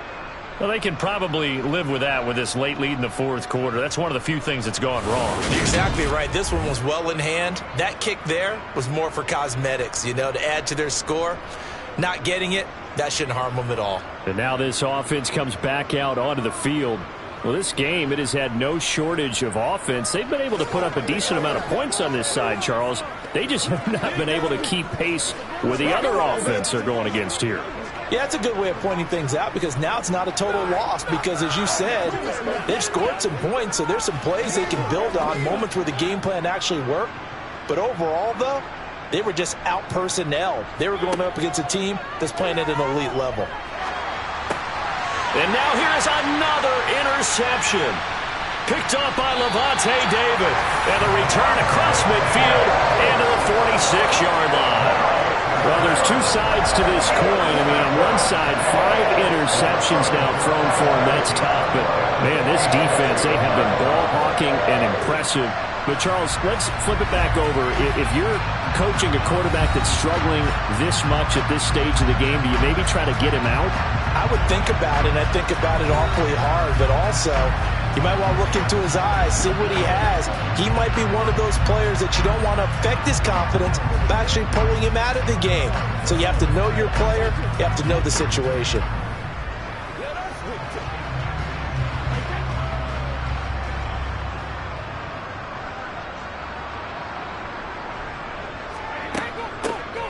Well, they can probably live with that with this late lead in the 4th quarter. That's one of the few things that's gone wrong. You're exactly right. This one was well in hand. That kick there was more for cosmetics, you know, to add to their score. Not getting it, that shouldn't harm them at all. And now this offense comes back out onto the field. Well, this game, it has had no shortage of offense. They've been able to put up a decent amount of points on this side, Charles. They just have not been able to keep pace with the other offense they're going against here. Yeah, it's a good way of pointing things out because now it's not a total loss because, as you said, they've scored some points, so there's some plays they can build on, moments where the game plan actually worked. But overall, though, they were just out-personnel. They were going up against a team that's playing at an elite level. And now here's another interception. Picked up by Levante David. And a return across midfield into the 46-yard line. Well, there's two sides to this coin. I mean, on one side, 5 interceptions now thrown for him. That's tough. But, man, this defense, they have been ball-hawking and impressive. But, Charles, let's flip it back over. If you're coaching a quarterback that's struggling this much at this stage of the game, do you maybe try to get him out? I would think about it, and I think about it awfully hard. But also, you might want to look into his eyes, see what he has. He might be one of those players that you don't want to affect his confidence by actually pulling him out of the game. So you have to know your player. You have to know the situation.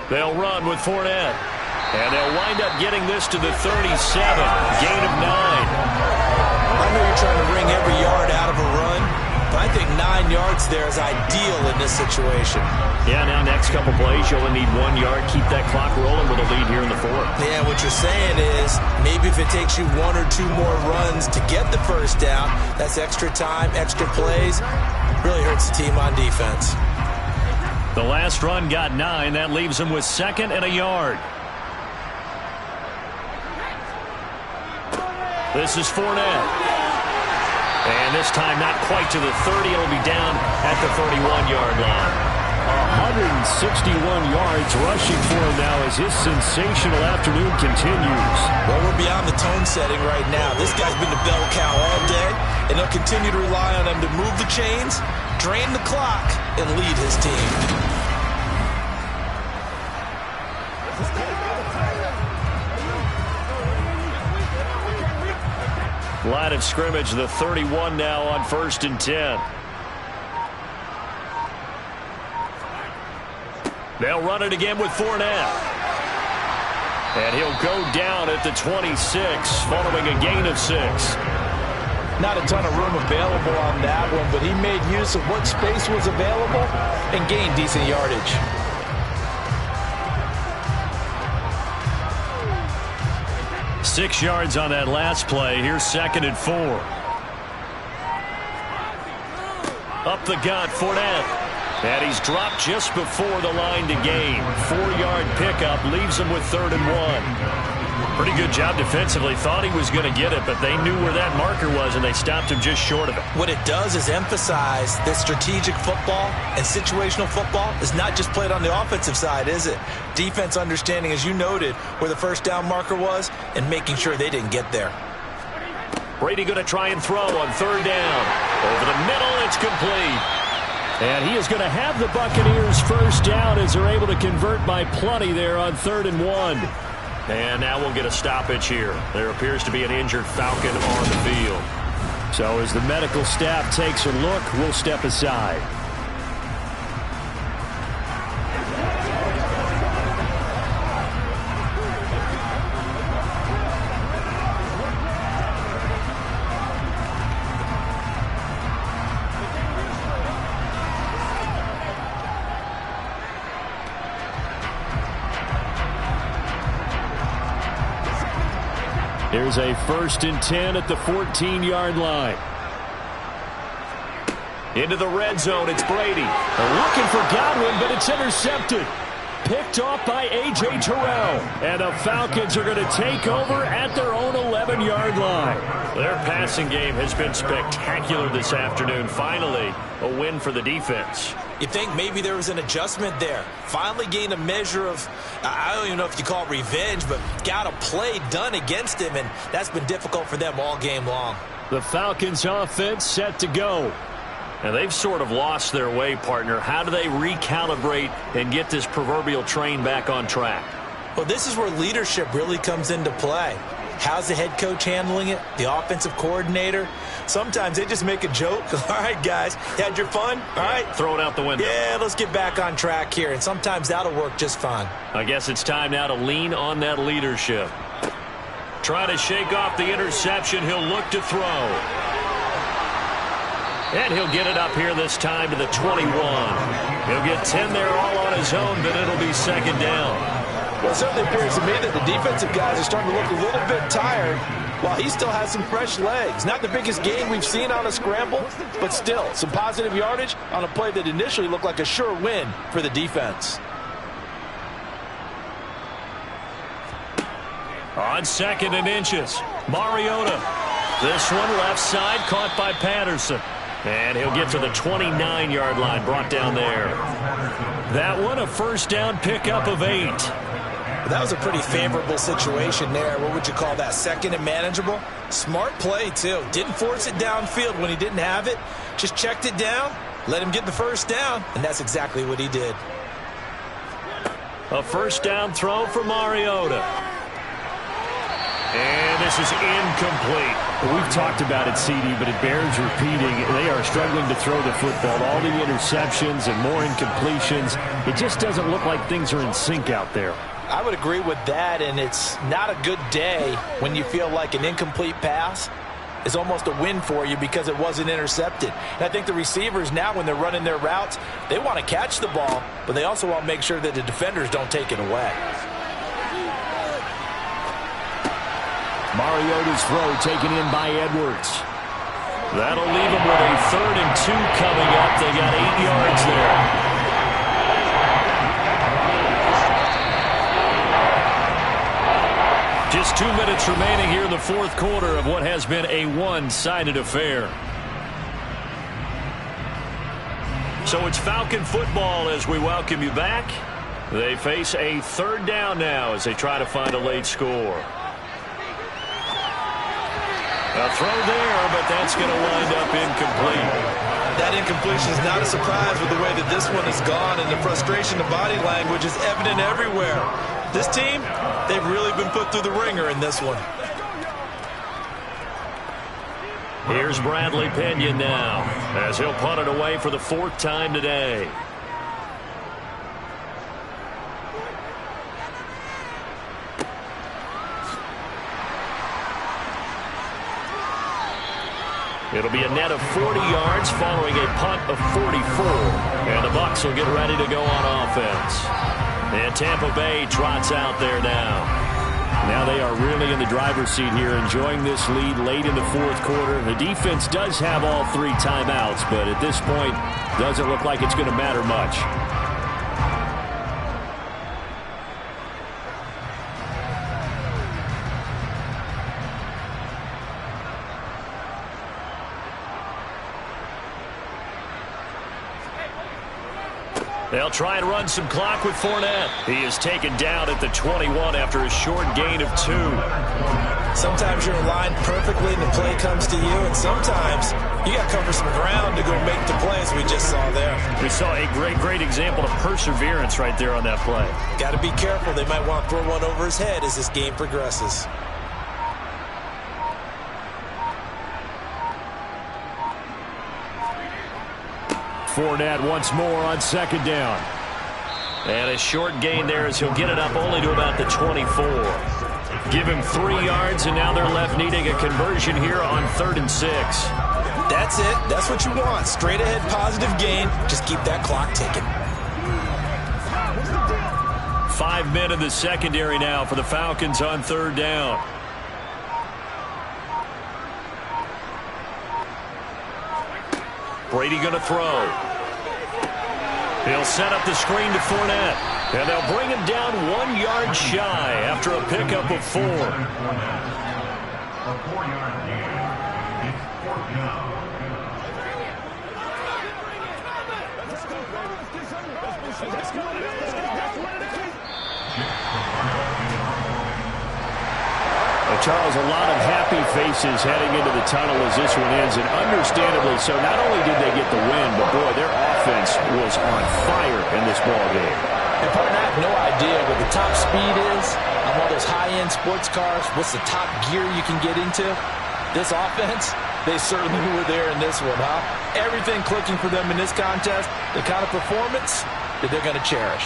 They'll run with Fournette. And they'll wind up getting this to the 37. Gain of 9. I know you're trying to wring every yard out of a run, but I think 9 yards there is ideal in this situation. Yeah, now next couple plays, you only need 1 yard. Keep that clock rolling with a lead here in the 4th. Yeah, what you're saying is maybe if it takes you 1 or 2 more runs to get the first down, that's extra time, extra plays. Really hurts the team on defense. The last run got 9. That leaves them with 2nd and a yard. This is Fournette. And this time not quite to the 30. It'll be down at the 31-yard line. 161 yards rushing for him now as his sensational afternoon continues. Well, we're beyond the tone setting right now. This guy's been the bell cow all day, and they'll continue to rely on him to move the chains, drain the clock, and lead his team. Line of scrimmage, the 31 now on 1st and 10. They'll run it again with Fournette. And he'll go down at the 26, following a gain of 6. Not a ton of room available on that one, but he made use of what space was available and gained decent yardage. Six yards on that last play. Here's 2nd and 4. Up the gut, Fournette. And he's dropped just before the line to gain. 4-yard pickup leaves him with 3rd and 1. Pretty good job defensively. Thought he was going to get it, but they knew where that marker was, and they stopped him just short of it. What it does is emphasize that strategic football and situational football is not just played on the offensive side, is it? Defense understanding, as you noted, where the first down marker was and making sure they didn't get there. Brady going to try and throw on 3rd down. Over the middle, it's complete. And he is going to have the Buccaneers first down as they're able to convert by plenty there on 3rd and 1. And now we'll get a stoppage here. There appears to be an injured Falcon on the field. So as the medical staff takes a look, we'll step aside. Here's a 1st and 10 at the 14-yard line. Into the red zone, it's Brady. They're looking for Godwin, but it's intercepted. Picked off by A.J. Terrell. And the Falcons are going to take over at their own 11-yard line. Their passing game has been spectacular this afternoon. Finally, a win for the defense. You think maybe there was an adjustment there. Finally gained a measure of, I don't even know if you call it revenge, but got a play done against him, and that's been difficult for them all game long. The Falcons offense set to go. And they've sort of lost their way, partner. How do they recalibrate and get this proverbial train back on track? Well, this is where leadership really comes into play. How's the head coach handling it? The offensive coordinator? Sometimes they just make a joke. All right, guys, you had your fun? All right. Throw it out the window. Yeah, let's get back on track here. And sometimes that'll work just fine. I guess it's time now to lean on that leadership. Trying to shake off the interception. He'll look to throw. And he'll get it up here this time to the 21. He'll get 10 there all on his own, but it'll be 2nd down. Well, it certainly appears to me that the defensive guys are starting to look a little bit tired while he still has some fresh legs. Not the biggest gain we've seen on a scramble, but still some positive yardage on a play that initially looked like a sure win for the defense. On 2nd and inches, Mariota. This one left side caught by Patterson. And he'll get to the 29-yard line, brought down there. That one, a 1st down pickup of 8. That was a pretty favorable situation there. What would you call that? 2nd and manageable? Smart play, too. Didn't force it downfield when he didn't have it. Just checked it down, let him get the 1st down, and that's exactly what he did. A 1st down throw for Mariota. And this is incomplete. We've talked about it, CD, but it bears repeating. They are struggling to throw the football. All the interceptions and more incompletions. It just doesn't look like things are in sync out there. I would agree with that, and it's not a good day when you feel like an incomplete pass is almost a win for you because it wasn't intercepted. And I think the receivers now, when they're running their routes, they want to catch the ball, but they also want to make sure that the defenders don't take it away. Mariota's throw taken in by Edwards. That'll leave them with a 3rd and 2 coming up. They got 8 yards there. Just 2 minutes remaining here in the 4th quarter of what has been a one-sided affair. So it's Falcon football as we welcome you back. They face a 3rd down now as they try to find a late score. A throw there, but that's going to wind up incomplete. That incompletion is not a surprise with the way that this one has gone, and the frustration, the body language is evident everywhere. This team, they've really been put through the ringer in this one. Here's Bradley Pinion now, as he'll punt it away for the 4th time today. It'll be a net of 40 yards following a punt of 44. And the Bucs will get ready to go on offense. And Tampa Bay trots out there now. Now they are really in the driver's seat here, enjoying this lead late in the 4th quarter. The defense does have all 3 timeouts, but at this point, doesn't look like it's going to matter much. They'll try and run some clock with Fournette. He is taken down at the 21 after a short gain of 2. Sometimes you're aligned perfectly and the play comes to you, and sometimes you got to cover some ground to go make the plays we just saw there. We saw a great example of perseverance right there on that play. Got to be careful. They might want to throw one over his head as this game progresses. Fournette once more on 2nd down. And a short gain there as he'll get it up only to about the 24. Give him 3 yards, and now they're left needing a conversion here on 3rd and 6. That's it. That's what you want. Straight ahead positive gain. Just keep that clock ticking. 5 men in the secondary now for the Falcons on 3rd down. Brady going to throw. He'll set up the screen to Fournette. And they'll bring him down 1 yard shy after a pickup of 4. A 4-yard gain. It's 4th down. Charles, a lot of happy faces heading into the tunnel as this one ends, and understandably so. Not only did they get the win, but boy, their offense was on fire in this ball game. And partner, I have no idea what the top speed is on one of those high-end sports cars. What's the top gear you can get into? This offense, they certainly were there in this one, huh? Everything clicking for them in this contest, the kind of performance that they're going to cherish.